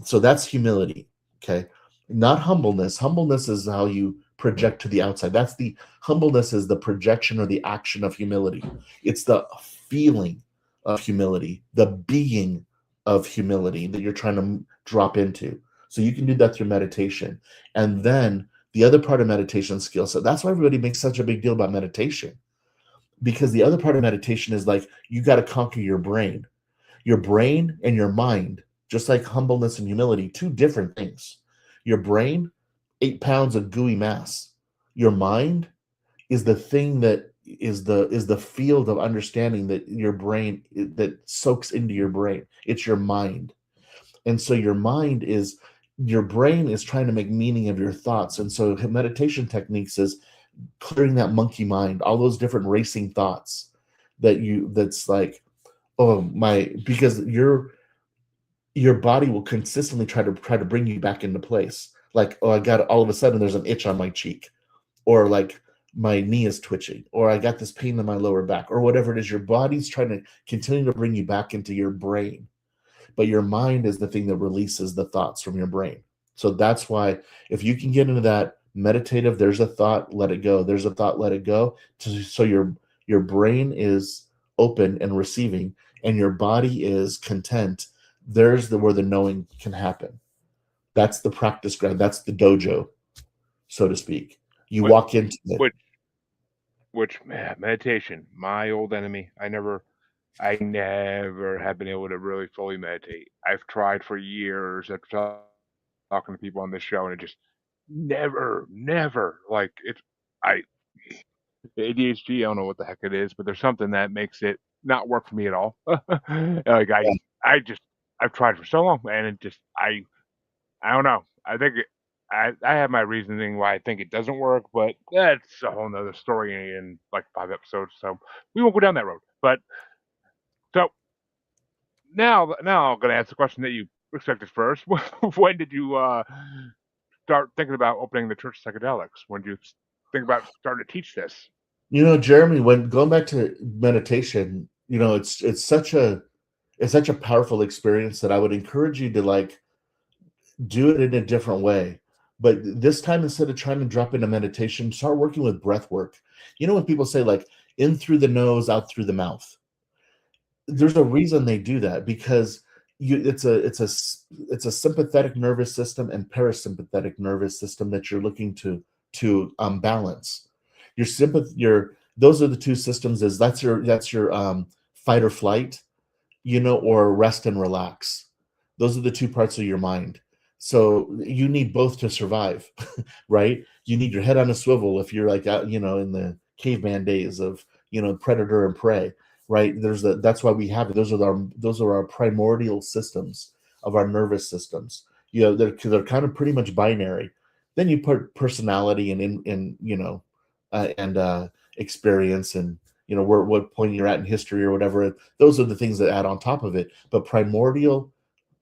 so that's humility. Okay. Not humbleness. Humbleness is how you project to the outside. That's the humbleness is the projection or the action of humility. It's the feeling of humility, the being of humility that you're trying to drop into. So you can do that through meditation. And then the other part of meditation skill set, that's why everybody makes such a big deal about meditation. Because the other part of meditation is like you got to conquer your brain and your mind, just like humbleness and humility, two different things. Your brain, 8 pounds of gooey mass. Your mind is the thing that is the field of understanding that your brain that soaks into your brain. It's your mind. And so your brain is trying to make meaning of your thoughts. And so meditation techniques is clearing that monkey mind, all those different racing thoughts that's like, oh my, because your body will consistently try to bring you back into place. Like, oh, I got all of a sudden there's an itch on my cheek, or like my knee is twitching, or I got this pain in my lower back, or whatever it is. Your body's trying to continue to bring you back into your brain, but your mind is the thing that releases the thoughts from your brain. So that's why if you can get into that meditative, there's a thought, let it go. There's a thought, let it go. So your brain is open and receiving, and your body is content. There's where the knowing can happen. That's the practice ground. That's the dojo, so to speak. You Which, walk into it. which meditation, my old enemy. I never have been able to really fully meditate. I've tried for years after talking to people on this show, and it just never like it's. I ADHD. I don't know what the heck it is, but there's something that makes it not work for me at all. Like I just I've tried for so long, and it just I don't know. I have my reasoning why I think it doesn't work, but that's a whole nother story in like 5 episodes. So we won't go down that road. But so now I'm gonna ask the question that you expected first. When did you start thinking about opening the Church of Psychedelics? When did you think about starting to teach this? Jeremy, when going back to meditation, it's such a powerful experience that I would encourage you to like do it in a different way. But this time, instead of trying to drop into meditation, start working with breath work. When people say like in through the nose, out through the mouth, there's a reason they do that, because it's a sympathetic nervous system and parasympathetic nervous system that you're looking to balance. Your those are the two systems. That's your fight or flight, or rest and relax. Those are the two parts of your mind. So you need both to survive, right? You need your head on a swivel if you're like out, in the caveman days of, predator and prey, right? That's why we have it. Those are our primordial systems of our nervous systems. They're kind of pretty much binary. Then you put personality and experience, and what point you're at in history or whatever. Those are the things that add on top of it. But primordial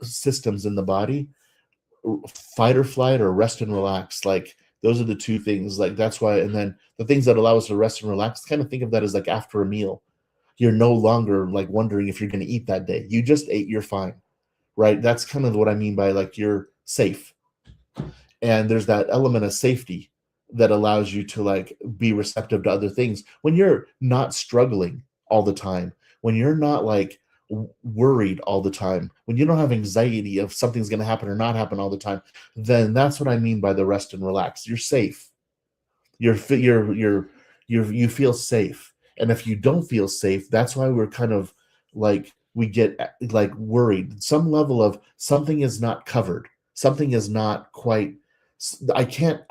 systems in the body, fight or flight or rest and relax, like those are the two things. Like that's why. And then the things that allow us to rest and relax, kind of think of that as like after a meal. You're no longer like wondering if you're going to eat that day. You just ate, you're fine, right? That's kind of what I mean by like you're safe. And there's that element of safety that allows you to like be receptive to other things when you're not struggling all the time, when you're not like worried all the time, when you don't have anxiety of something's going to happen or not happen all the time. Then that's what I mean by the rest and relax. You're safe. You feel safe. And if you don't feel safe, that's why we're kind of like we get like worried. Some level of something is not covered. Something is not quite. I can't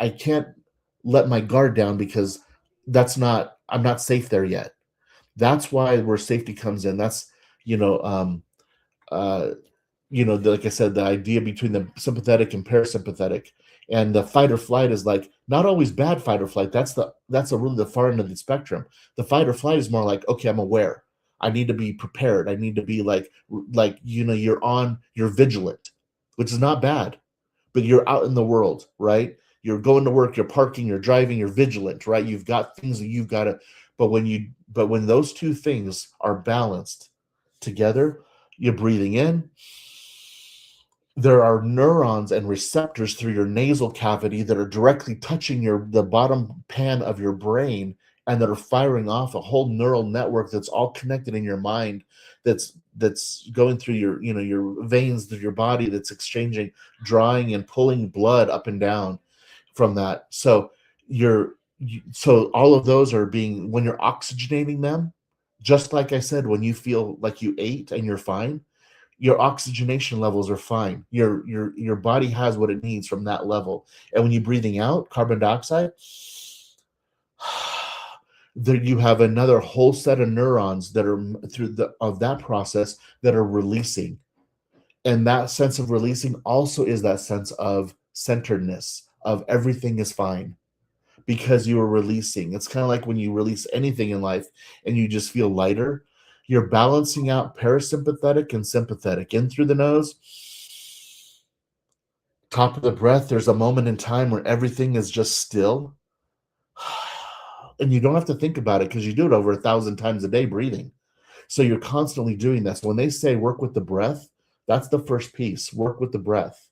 let my guard down because I'm not safe there yet. That's why where safety comes in. That's you know um uh like I said, the idea between the sympathetic and parasympathetic, and the fight or flight is like not always bad fight or flight. That's a really the far end of the spectrum. The fight or flight is more like, okay, I'm aware. I need to be prepared. I need to be like you're vigilant, which is not bad, but you're out in the world, right? You're going to work, you're parking, you're driving, you're vigilant, right? You've got things that you've got to, but when those two things are balanced together, you're breathing in. There are neurons and receptors through your nasal cavity that are directly touching the bottom pan of your brain, and that are firing off a whole neural network that's all connected in your mind, that's going through your veins through your body, that's exchanging, drawing and pulling blood up and down from that. So so all of those are being, when you're oxygenating them, just like I said, when you feel like you ate and you're fine, your oxygenation levels are fine. Your body has what it needs from that level. And when you're breathing out carbon dioxide, there you have another whole set of neurons that are of that process that are releasing. And that sense of releasing also is that sense of centeredness, of everything is fine, because you are releasing. It's kind of like when you release anything in life and you just feel lighter. You're balancing out parasympathetic and sympathetic. In through the nose, top of the breath, there's a moment in time where everything is just still. And you don't have to think about it because you do it over 1,000 times a day breathing. So you're constantly doing this. When they say work with the breath, that's the first piece. Work with the breath.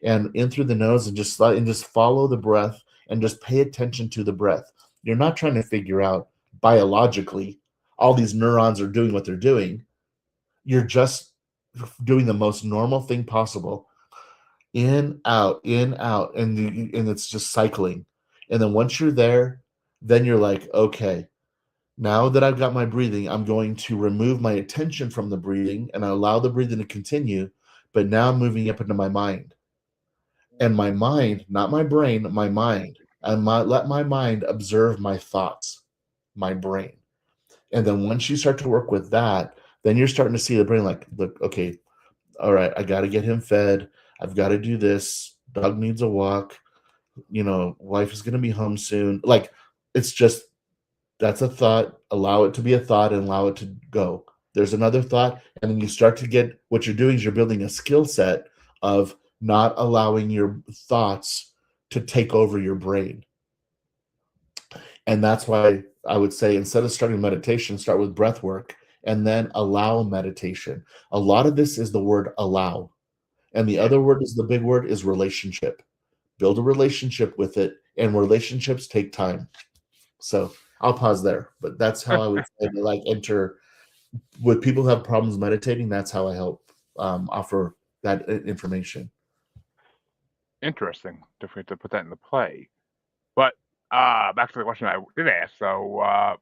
And in through the nose, and just follow the breath, and just pay attention to the breath. You're not trying to figure out biologically all these neurons are doing what they're doing. You're just doing the most normal thing possible. In, out, and it's just cycling. And then once you're there, then you're like, okay, now that I've got my breathing, I'm going to remove my attention from the breathing and I allow the breathing to continue. But now I'm moving up into my mind. And my mind, not my brain, my mind. And let my mind observe my thoughts, my brain. And then once you start to work with that, then you're starting to see the brain like, look, okay, all right, I got to get him fed. I've got to do this. Doug needs a walk. Wife is going to be home soon. Like, it's just, that's a thought. Allow it to be a thought and allow it to go. There's another thought. And then you start to get, what you're doing is you're building a skill set of not allowing your thoughts to take over your brain. And that's why I would say, instead of starting meditation, start with breath work and then allow meditation. A lot of this is the word allow. And the other word is the big word is relationship. Build a relationship with it, and relationships take time. So I'll pause there, but that's how I would say, like, enter with people who have problems meditating. That's how I help offer that information. Interesting. Definitely to put that into play. But back to the question I did ask. So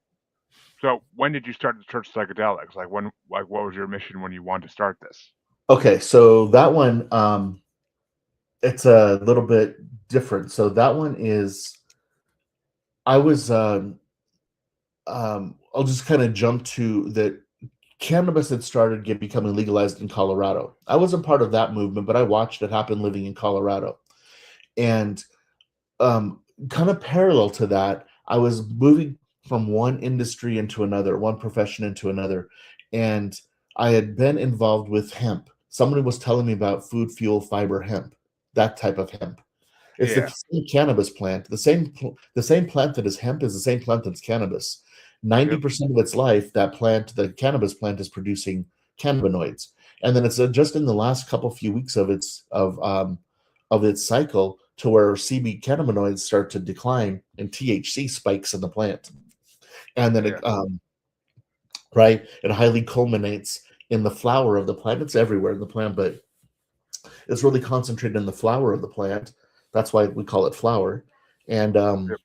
when did you start the Church of Psychedelics? Like what was your mission when you wanted to start this? Okay, so that one, it's a little bit different. So that one is, I was, I'll just kind of jump to that. Cannabis had started becoming legalized in Colorado. I wasn't part of that movement, but I watched it happen living in Colorado. And kind of parallel to that, I was moving from one industry into another, one profession into another. And I had been involved with hemp. Somebody was telling me about food, fuel, fiber hemp, that type of hemp. It's the same cannabis plant. The same plant that is hemp is the same plant that's cannabis. 90% of its life, the cannabis plant, is producing cannabinoids. And then it's just in the last few weeks of its cycle to where CB cannabinoids start to decline and THC spikes in the plant. And then it highly culminates in the flower of the plant. It's everywhere in the plant, but it's really concentrated in the flower of the plant. That's why we call it flower. And and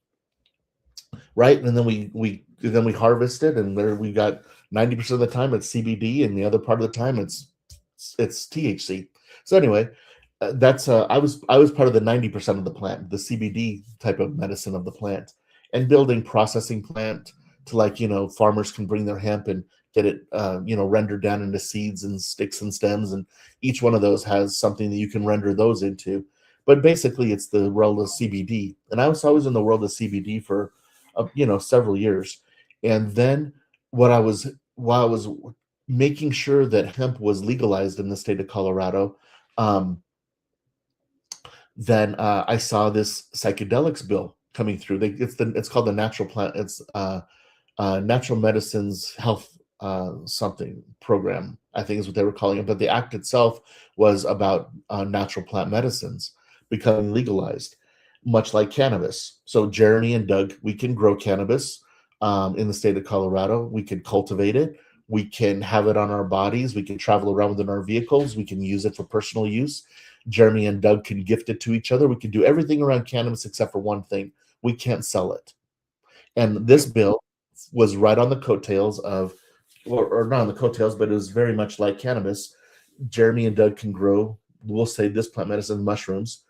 then we harvest it, and there we got 90% of the time it's CBD, and the other part of the time it's THC. So anyway, I was part of the 90% of the plant, the CBD type of medicine of the plant, and building processing plant to, like, farmers can bring their hemp and get it rendered down into seeds and sticks and stems, and each one of those has something that you can render those into. But basically, it's the world of CBD, and I was always in the world of CBD for several years. And then what I was while I was making sure that hemp was legalized in the state of Colorado, um, then I saw this psychedelics bill coming through. It's called the natural plant. It's Natural Medicines Health something program, I think is what they were calling it. But the act itself was about natural plant medicines becoming legalized, much like cannabis. So Jeremy and Doug, we can grow cannabis in the state of Colorado. We can cultivate it. We can have it on our bodies. We can travel around within our vehicles. We can use it for personal use. Jeremy and Doug can gift it to each other. We can do everything around cannabis except for one thing: we can't sell it. And this Yep. bill was right on the coattails of, or not on the coattails, but it was very much like cannabis. Jeremy and Doug can grow, we'll say, this plant medicine mushrooms.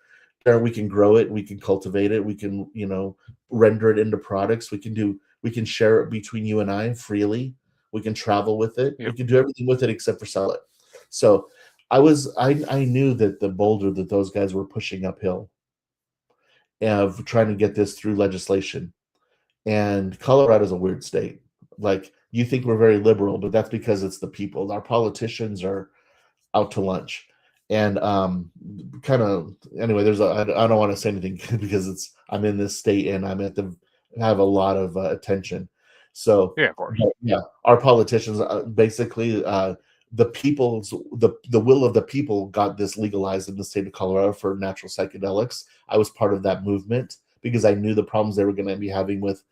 There we can grow it, we can cultivate it, we can, render it into products. We can share it between you and I freely. We can travel with it. We Yep. can do everything with it except for sell it. So I knew that the boulder that those guys were pushing uphill of trying to get this through legislation. And Colorado's a weird state. Like, you think we're very liberal, but that's because it's the people. Our politicians are out to lunch. And kind of anyway, I don't want to say anything because I'm in this state and I'm at the have a lot of attention. So Yeah, of course. but yeah, our politicians basically the will of the people got this legalized in the state of Colorado for natural psychedelics. I was part of that movement because I knew the problems they were going to be having with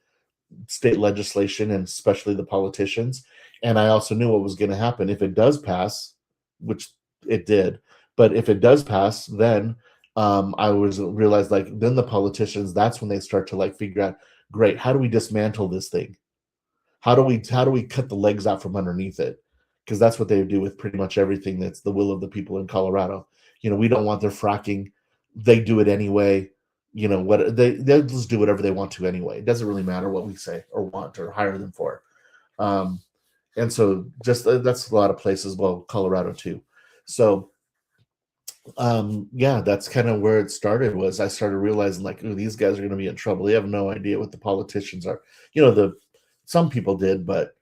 state legislation and especially the politicians. And I also knew what was going to happen if it does pass, which it did. But if it does pass, then I was realized, like, then the politicians, that's when they start to like figure out, great, how do we dismantle this thing? How do we cut the legs out from underneath it? Because that's what they do with pretty much everything that's the will of the people in Colorado. We don't want their fracking. They do it anyway. What they'll just do whatever they want to anyway. It doesn't really matter what we say or want or hire them for. Um, and so just that's a lot of places. Well, Colorado too. So yeah, that's kind of where it started. Was I started realizing, like, ooh, these guys are going to be in trouble. They have no idea what the politicians are. The Some people did, but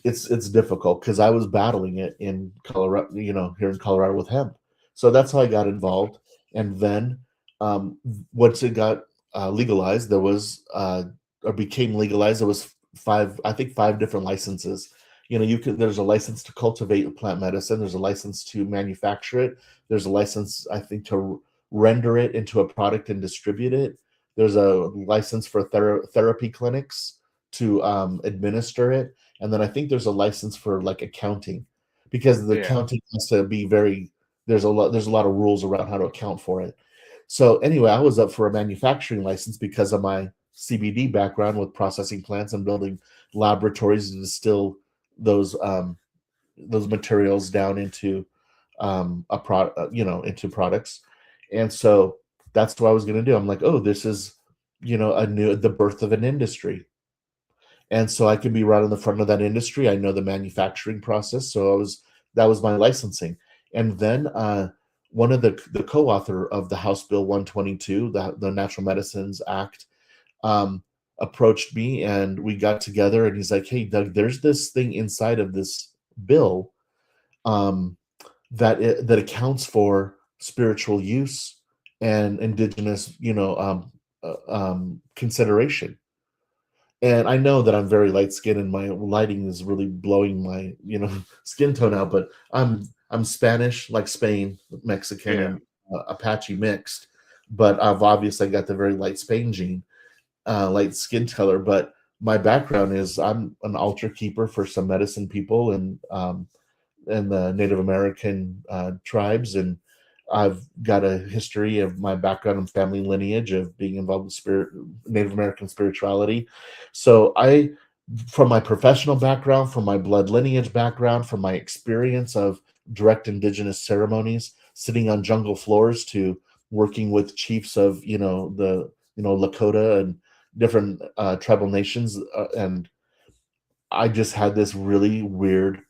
it's difficult because I was battling it in Colorado, here in Colorado with hemp. So that's how I got involved. And then um, once it got legalized, there was or became legalized, there was I think five different licenses. There's a license to cultivate plant medicine. There's a license to manufacture it. There's a license, I think, to render it into a product and distribute it. There's a license for therapy clinics to administer it. And then I think there's a license for like accounting, because the Yeah. accounting has to be very, there's a lot of rules around how to account for it. So anyway, I was up for a manufacturing license because of my CBD background with processing plants and building laboratories to distill those um, those materials down into into products. And so that's what I was going to do. I'm like, oh, this is the birth of an industry. And so I can be right on the front of that industry. I know the manufacturing process. So that was my licensing. And then one of the co-author of the House Bill 122, the Natural Medicines Act, um, approached me, and we got together, and he's like, hey, Doug, there's this thing inside of this bill um, that accounts for spiritual use and indigenous, consideration. And I know that I'm very light skinned and my lighting is really blowing my, skin tone out, but I'm Spanish, like Spain, Mexican, Yeah. and Apache mixed. But I've obviously got the very light Spain gene, light skin color. But my background is I'm an altar keeper for some medicine people and the Native American tribes, and I've got a history of my background and family lineage of being involved with Native American spirituality. So from my professional background, from my blood lineage background, from my experience of direct indigenous ceremonies, sitting on jungle floors, to working with chiefs of the Lakota and different tribal nations, and I just had this really weird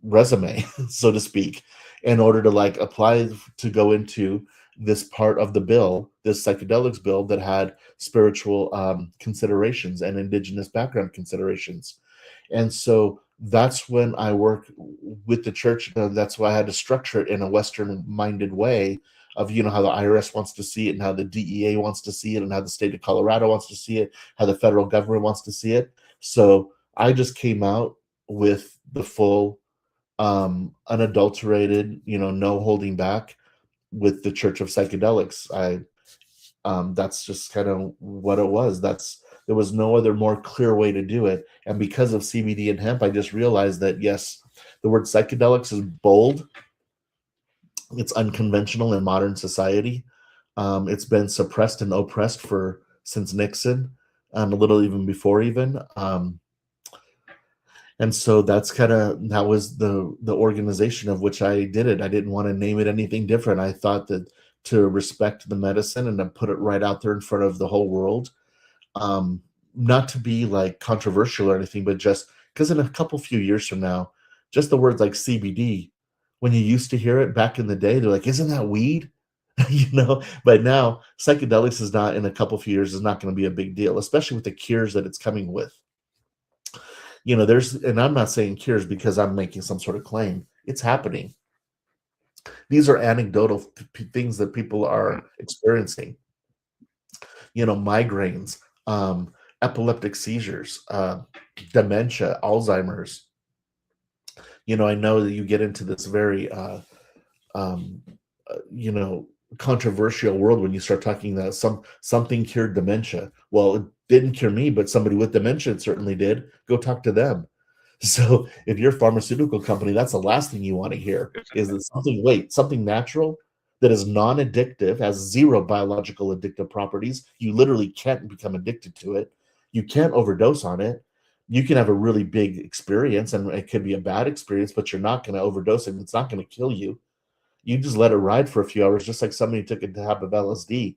resume, so to speak, in order to like apply to go into this part of the bill, this psychedelics bill that had spiritual considerations and indigenous background considerations. And so that's when I work with the church. That's why I had to structure it in a Western minded way of, you know, how the IRS wants to see it and how the DEA wants to see it and how the state of Colorado wants to see it, how the federal government wants to see it. So I just came out with the full unadulterated, you know, no holding back with the Church of Psychedelics. I That's just kind of what it was. There was no other more clear way to do it. And because of CBD and hemp, I just realized that yes, the word psychedelics is bold. It's unconventional in modern society. It's been suppressed and oppressed for since Nixon, a little even before even. And so that was the organization of which I did it. I didn't want to name it anything different. I thought that to respect the medicine and to put it right out there in front of the whole world, um, not to be like controversial or anything, but just because in a couple few years from now, just the words like CBD, when you used to hear it back in the day, they're like, "Isn't that weed?" You know. But now psychedelics is not in a couple few years is not going to be a big deal, especially with the cures that it's coming with. You know, and I'm not saying cures because I'm making some sort of claim. It's happening. These are anecdotal things that people are experiencing. You know, migraines, epileptic seizures, dementia, Alzheimer's. You know, I know that you get into this very, um, you know, controversial world when you start talking that something cured dementia. Well, it didn't cure me, but somebody with dementia it certainly did. Go talk to them. So if you're a pharmaceutical company, that's the last thing you want to hear is that something natural that is non-addictive, has zero biological addictive properties. You literally can't become addicted to it. You can't overdose on it. You can have a really big experience and it could be a bad experience, but you're not going to overdose and it's not going to kill you. You just let it ride for a few hours, just like somebody took a tab of LSD.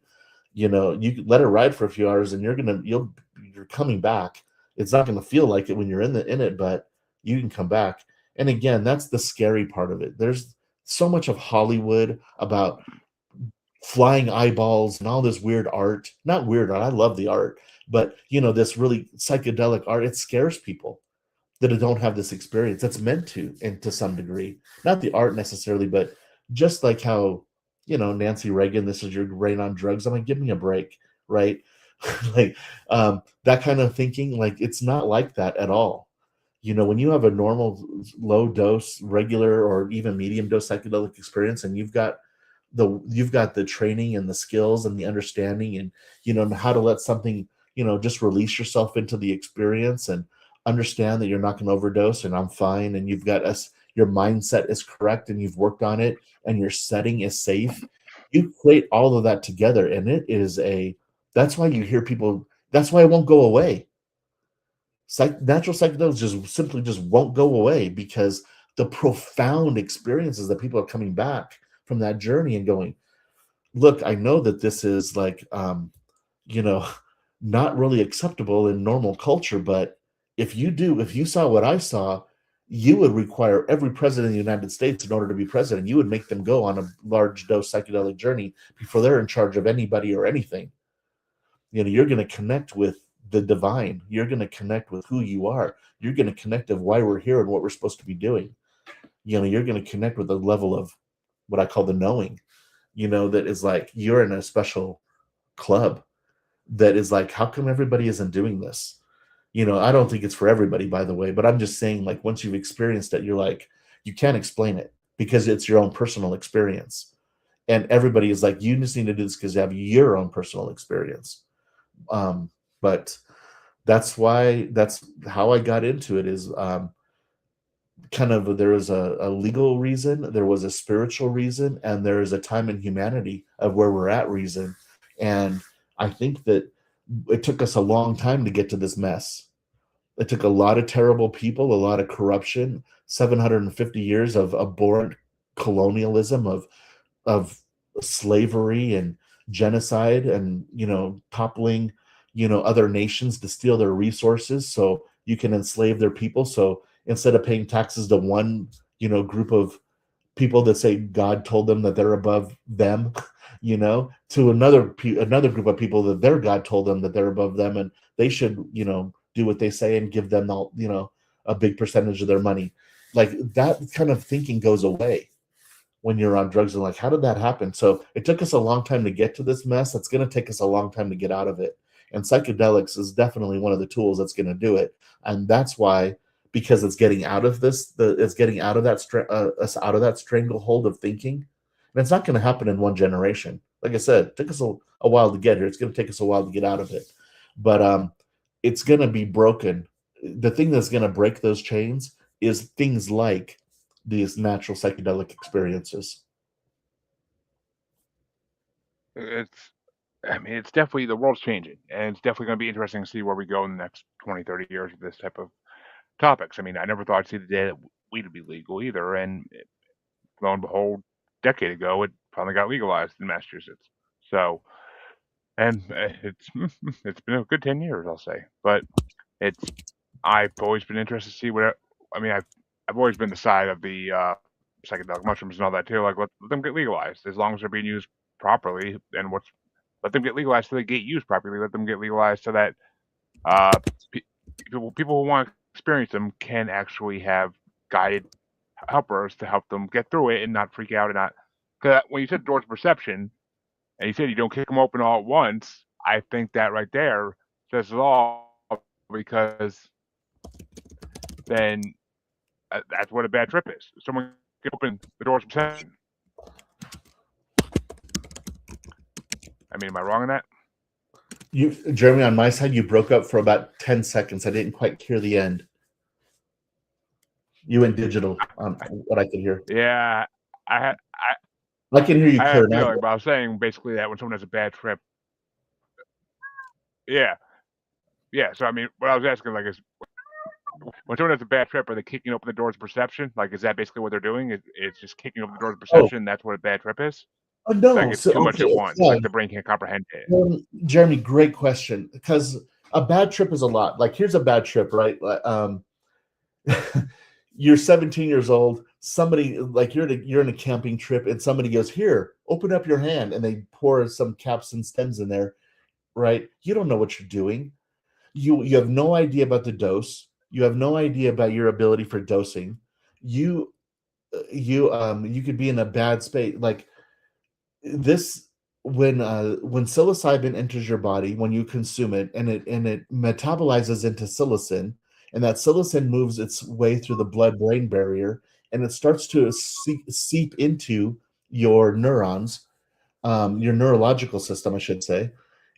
You know, you can let it ride for a few hours and you're coming back. It's not going to feel like it when you're in it, but you can come back. And again, that's the scary part of it. There's so much of Hollywood about flying eyeballs and all this weird art. Not weird art, I love the art, but you know, this really psychedelic art, it scares people that don't have this experience. That's meant to, and to some degree, not the art necessarily, but just like how, you know, Nancy Reagan, this is your brain on drugs. I'm like, give me a break, right? Like that kind of thinking, like it's not like that at all. You know, when you have a normal low dose, regular, or even medium dose psychedelic experience, and you've got the training and the skills and the understanding and, you know, how to let something, you know, just release yourself into the experience and understand that you're not going to overdose and I'm fine, and you've got us, your mindset is correct and you've worked on it and your setting is safe. You create all of that together and it is that's why you hear people, that's why it won't go away. Natural psychedelics just simply just won't go away because the profound experiences that people are coming back from that journey and going, look, I know that this is like, you know, not really acceptable in normal culture, but if you saw what I saw, you would require every president of the United States in order to be president. You would make them go on a large dose psychedelic journey before they're in charge of anybody or anything. You know, you're going to connect with the divine. You're going to connect with who you are. You're going to connect of why we're here and what we're supposed to be doing. You know, you're going to connect with a level of what I call the knowing, you know, that is like you're in a special club that is like, how come everybody isn't doing this? You know, I don't think it's for everybody, by the way, but I'm just saying, like, once you've experienced it, you're like, you can't explain it because it's your own personal experience. And everybody is like, you just need to do this because you have your own personal experience. But that's how I got into it is kind of there was a legal reason, there was a spiritual reason, and there is a time in humanity of where we're at reason. And I think that it took us a long time to get to this mess. It took a lot of terrible people, a lot of corruption, 750 years of abhorrent colonialism, of slavery and genocide, and you know, toppling, you know, other nations to steal their resources so you can enslave their people. So instead of paying taxes to one, group of people that say God told them that they're above them, to another group of people that their God told them that they're above them, and they should, do what they say and give them all, a big percentage of their money. Like that kind of thinking goes away when you're on drugs, and like, how did that happen? So it took us a long time to get to this mess. It's going to take us a long time to get out of it. And psychedelics is definitely one of the tools that's going to do it. And that's why, because it's getting out of it's getting out of that us out of that stranglehold of thinking. And it's not going to happen in one generation. Like I said, it took us a while to get here. It's going to take us a while to get out of it. But it's going to be broken. The thing that's going to break those chains is things like these natural psychedelic experiences. It's definitely, the world's changing, and it's definitely going to be interesting to see where we go in the next 20, 30 years with this type of topics. I mean, I never thought I'd see the day that weed would be legal either, and lo and behold, a decade ago, it finally got legalized in Massachusetts. So, and it's been a good 10 years, I'll say. But it's I've always been interested to see what. I mean, I've always been the side of the psychedelic mushrooms and all that too. Like, let them get legalized as long as they're being used properly, and let them get legalized so they get used properly. Let them get legalized so that uh, people who want to experience them can actually have guided helpers to help them get through it and not freak out and not. Because when you said doors of perception and you said you don't kick them open all at once, I think that right there says it all, because then that's what a bad trip is. Someone can open the doors of perception. I mean, am I wrong in that? Jeremy, on my side, you broke up for about 10 seconds. I didn't quite hear the end. You went digital on what I could hear. Yeah, I can hear you I had clear a now. feeling, but I was saying basically that when someone has a bad trip, yeah, yeah. So I mean, what I was asking, like, is when someone has a bad trip, are they kicking open the doors of perception? Like, is that basically what they're doing? It's just kicking open the doors of Oh, perception. That's what a bad trip is. no. Like, it's So, too much okay. at once. Yeah. Like the brain can't comprehend it. Jeremy, great question. Because a bad trip is a lot. Like, here's a bad trip, right? You're 17 years old. Somebody, like, you're in a camping trip, and somebody goes, "Here, open up your hand," and they pour some caps and stems in there, right? You don't know what you're doing. You have no idea about the dose. You have no idea about your ability for dosing. You could be in a bad space. Like this, when psilocybin enters your body, when you consume it, and it metabolizes into psilocin, and that psilocin moves its way through the blood brain barrier, and it starts to seep into your neurons, your neurological system, I should say.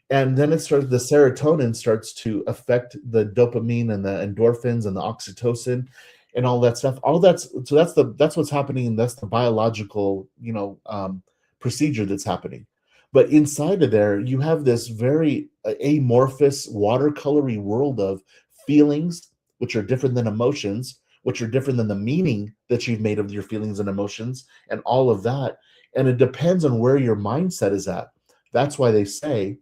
And then the serotonin starts to affect the dopamine and the endorphins and the oxytocin and all that stuff. That's what's happening, and that's the biological, procedure that's happening. But inside of there, you have this very amorphous, watercolory world of feelings, which are different than emotions, which are different than the meaning that you've made of your feelings and emotions, and all of that. And it depends on where your mindset is at. That's why they say,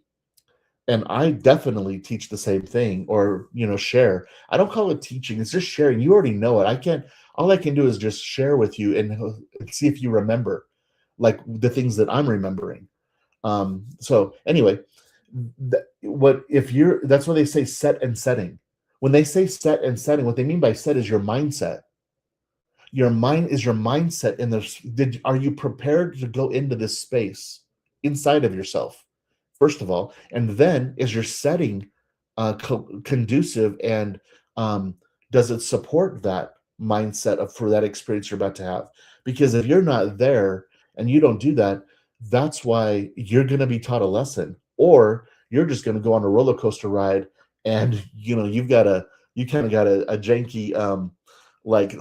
and I definitely teach the same thing, or share. I don't call it teaching, it's just sharing. You already know it. All I can do is just share with you and see if you remember, like, the things that I'm remembering. So anyway, that's why they say set and setting. When they say set and setting, what they mean by set is your mindset. Your mind is your mindset in this. Are you prepared to go into this space inside of yourself, first of all? And then, is your setting conducive, and does it support that mindset for that experience you're about to have? Because if you're not there and you don't do that, that's why you're going to be taught a lesson, or you're just going to go on a roller coaster ride, and you kind of got a janky like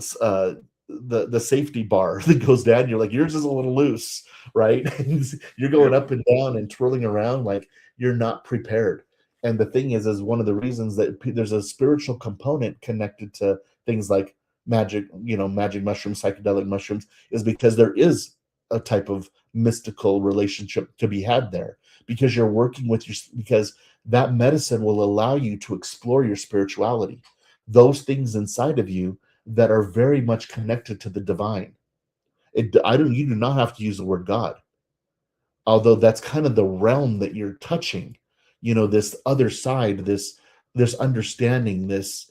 the safety bar that goes down. You're like, yours is a little loose, right? You're going up and down and twirling around like you're not prepared. And the thing is one of the reasons that there's a spiritual component connected to things like magic mushrooms, psychedelic mushrooms, is because there is a type of mystical relationship to be had there, because you're working with because that medicine will allow you to explore your spirituality. those things inside of you that are very much connected to the divine. You do not have to use the word God, although that's kind of the realm that you're touching. This other side, this understanding, this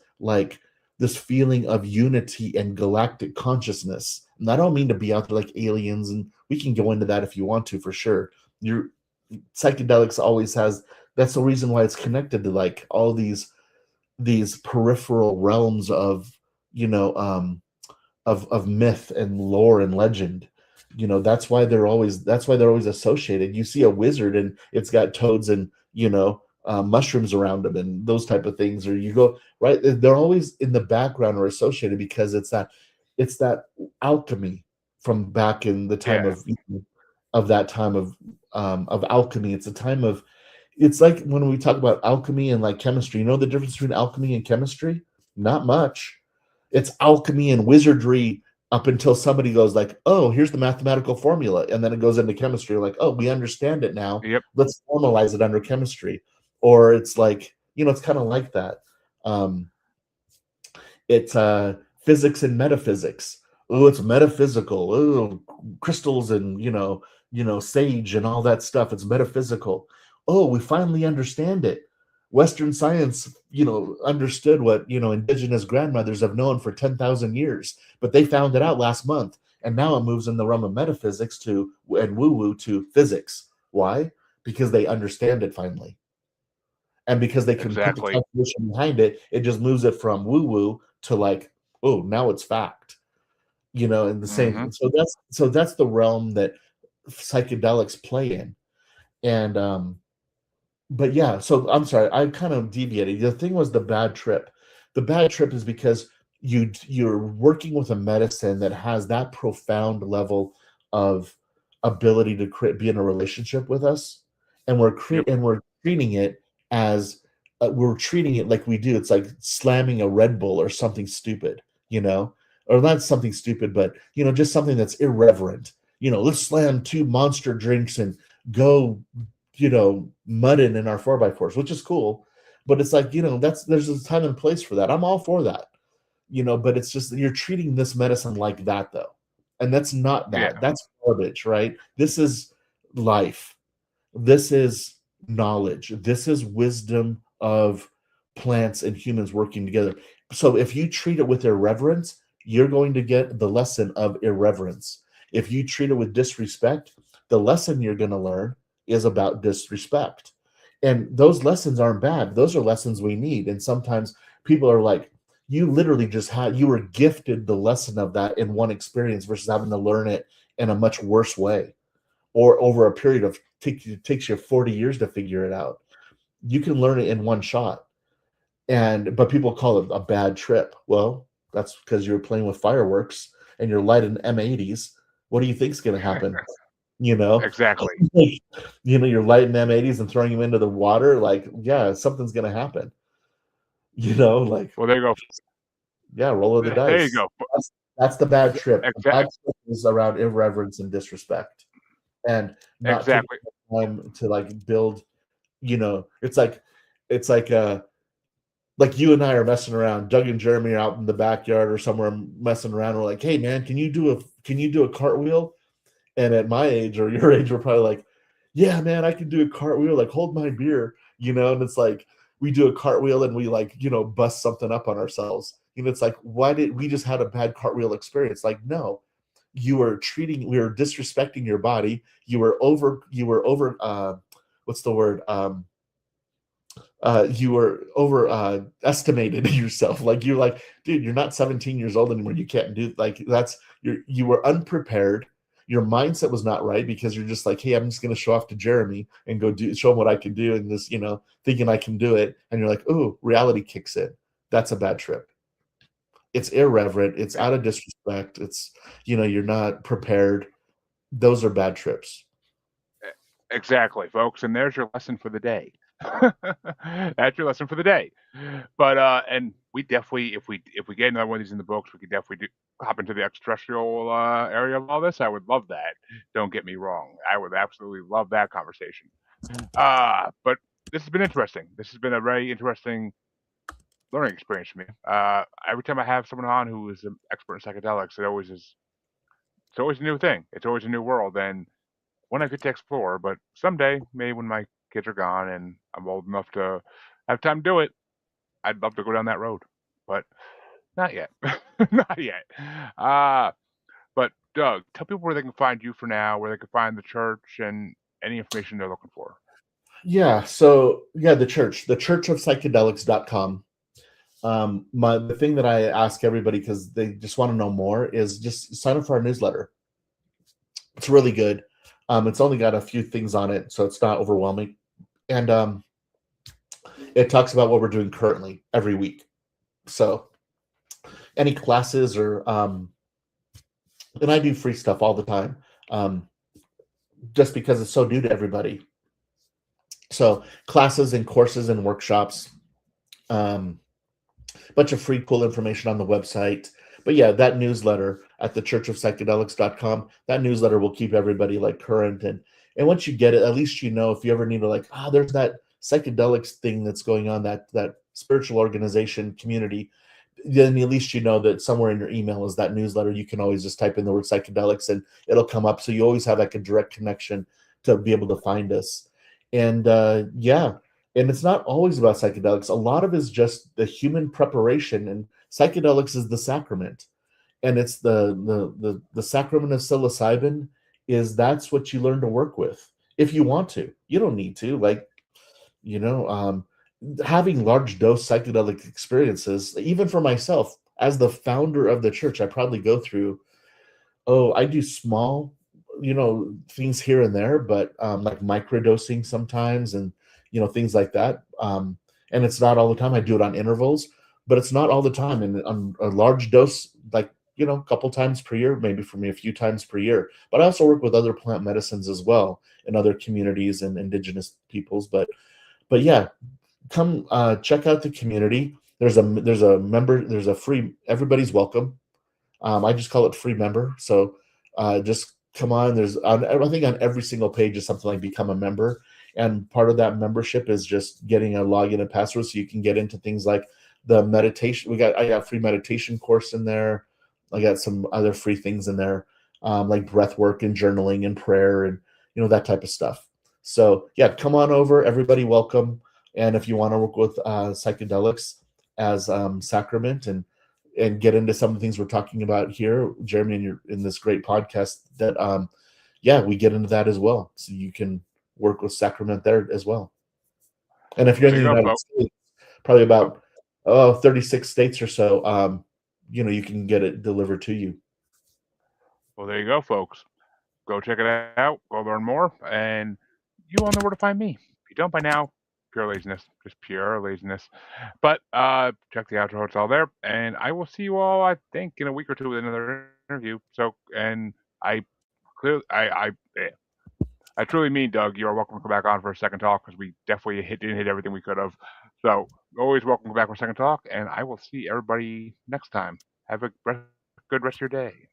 feeling of unity and galactic consciousness. And I don't mean to be out there like aliens, and we can go into that if you want to, for sure. Your psychedelics always has, that's the reason why it's connected to like all these peripheral realms of, you know of myth and lore and legend. That's why they're always associated. You see a wizard and it's got toads and mushrooms around them and those type of things. Or you go right, they're always in the background or associated because it's that alchemy from back in the time Yeah. of that time of alchemy. It's a time of, it's like when we talk about alchemy and like chemistry. You know the difference between alchemy and chemistry? Not much. It's alchemy and wizardry up until somebody goes like, "Oh, here's the mathematical formula," and then it goes into chemistry. Like, "Oh, we understand it now. Yep. Let's formalize it under chemistry." Or it's like, it's kind of like that. Um, it's physics and metaphysics. Oh, it's metaphysical. Oh, crystals and sage and all that stuff. It's metaphysical. Oh, we finally understand it. Western science, understood what indigenous grandmothers have known for 10,000 years, but they found it out last month, and now it moves in the realm of metaphysics to and woo woo to physics. Why? Because they understand it finally, and because they can put the Exactly. calculation behind it, it just moves it from woo woo to like, oh, now it's fact. In the Hmm. same. So that's the realm that psychedelics play in, and but yeah. So I'm sorry, I kind of deviated. The thing was the bad trip. The bad trip is because you're working with a medicine that has that profound level of ability to be in a relationship with us, and Yep. we're treating it as we're treating it like we do. It's like slamming a Red Bull or something stupid, or not something stupid, but just something that's irreverent. Let's slam two monster drinks and go, mudding in our 4x4s, which is cool. But it's like, there's a time and place for that. I'm all for that, but it's just that you're treating this medicine like that, though. And that's not that. Yeah. That's garbage, right? This is life. This is knowledge. This is wisdom of plants and humans working together. So if you treat it with irreverence, you're going to get the lesson of irreverence. If you treat it with disrespect, the lesson you're going to learn is about disrespect. And those lessons aren't bad. Those are lessons we need. And sometimes people are like, you literally you were gifted the lesson of that in one experience versus having to learn it in a much worse way, or over a period of takes you 40 years to figure it out. You can learn it in one shot. But people call it a bad trip. Well, that's because you're playing with fireworks and you're lighting M80s. What do you think's going to happen? You know, Exactly. you're lighting M80s and throwing them into the water. Like, yeah, something's going to happen. Like, Well, there you go. yeah, roll of the There you dice. go. That's the bad trip. The bad Exactly. trip is around irreverence and disrespect, and not taking Exactly. the time to like build. It's like you and I are messing around. Doug and Jeremy are out in the backyard or somewhere messing around. We're like, hey man, can you do a cartwheel? And at my age or your age, we're probably like, yeah, man, I can do a cartwheel. Like, hold my beer, And it's like we do a cartwheel and we like, bust something up on ourselves. It's like, why did we just had a bad cartwheel experience? Like, no, we were disrespecting your body. You were over what's the word? You were over estimated yourself. Like, you're like, dude, you're not 17 years old anymore. You can't do like you were unprepared. Your mindset was not right because you're just like, hey, I'm just gonna show off to Jeremy and show him what I can do, and this, thinking I can do it, and you're like, oh, reality kicks in. That's a bad trip. It's irreverent, it's out of disrespect, it's, you're not prepared. Those are bad trips. Exactly, folks. And there's your lesson for the day. That's your lesson for the day. But and we definitely, if we get another one of these in the books, we could definitely hop into the extraterrestrial area of all this. I would love that. Don't get me wrong. I would absolutely love that conversation. But this has been interesting. This has been a very interesting learning experience for me. Every time I have someone on who is an expert in psychedelics, it's always a new thing. It's always a new world, and one I get to explore. But someday, maybe when my kids are gone and I'm old enough to have time to do it, I'd love to go down that road. But not yet. Not yet. Uh, but Doug, tell people where they can find you for now, where they can find the church, and any information they're looking for. Yeah. So yeah, the Church of Psychedelics.com. The thing that I ask everybody because they just want to know more is just sign up for our newsletter. It's really good. It's only got a few things on it, so it's not overwhelming. And it talks about what we're doing currently every week. So any classes and I do free stuff all the time, um, just because it's so new to everybody. So classes and courses and workshops, um, bunch of free cool information on the website. But yeah, that newsletter at the churchofpsychedelics.com, that newsletter will keep everybody like current. And once you get it, at least you know if you ever need to like, there's that psychedelics thing that's going on, that spiritual organization community, then at least you know that somewhere in your email is that newsletter. You can always just type in the word psychedelics and it'll come up. So you always have like a direct connection to be able to find us. And yeah, and it's not always about psychedelics. A lot of it is just the human preparation, and psychedelics is the sacrament, and it's the sacrament of psilocybin. That's what you learn to work with if you want to. You don't need to, like, you know um having large dose psychedelic experiences, even for myself as the founder of the church. I probably go through, I do small, things here and there, but like microdosing sometimes, and things like that. And it's not all the time. I do it on intervals, but it's not all the time. And on a large dose, like, a couple times per year, maybe for me a few times per year. But I also work with other plant medicines as well in other communities and indigenous peoples. But yeah, come check out the community. There's a free, everybody's welcome. I just call it free member. So just come on. I think on every single page is something like become a member. And part of that membership is just getting a login and password so you can get into things like the meditation. I got a free meditation course in there. I got some other free things in there, like breath work and journaling and prayer and, that type of stuff. So yeah, come on over. Everybody welcome. And if you want to work with psychedelics as sacrament and get into some of the things we're talking about here, Jeremy, and you're in this great podcast that, yeah, we get into that as well. So you can work with sacrament there as well. And if Well, you're in there the you go, United folks. States, probably Oh, about 36 states or so, you can get it delivered to you. well, there you go, folks. Go check it out. Go learn more, and you all know where to find me. If you don't by now, pure laziness, just pure laziness. But check the outro; it's all there, and I will see you all. I think in a week or two with another interview. So, and I clearly, I truly mean, Doug, you are welcome to come back on for a second talk because we definitely didn't hit everything we could have. So, always welcome to come back for a second talk, and I will see everybody next time. Have a good rest of your day.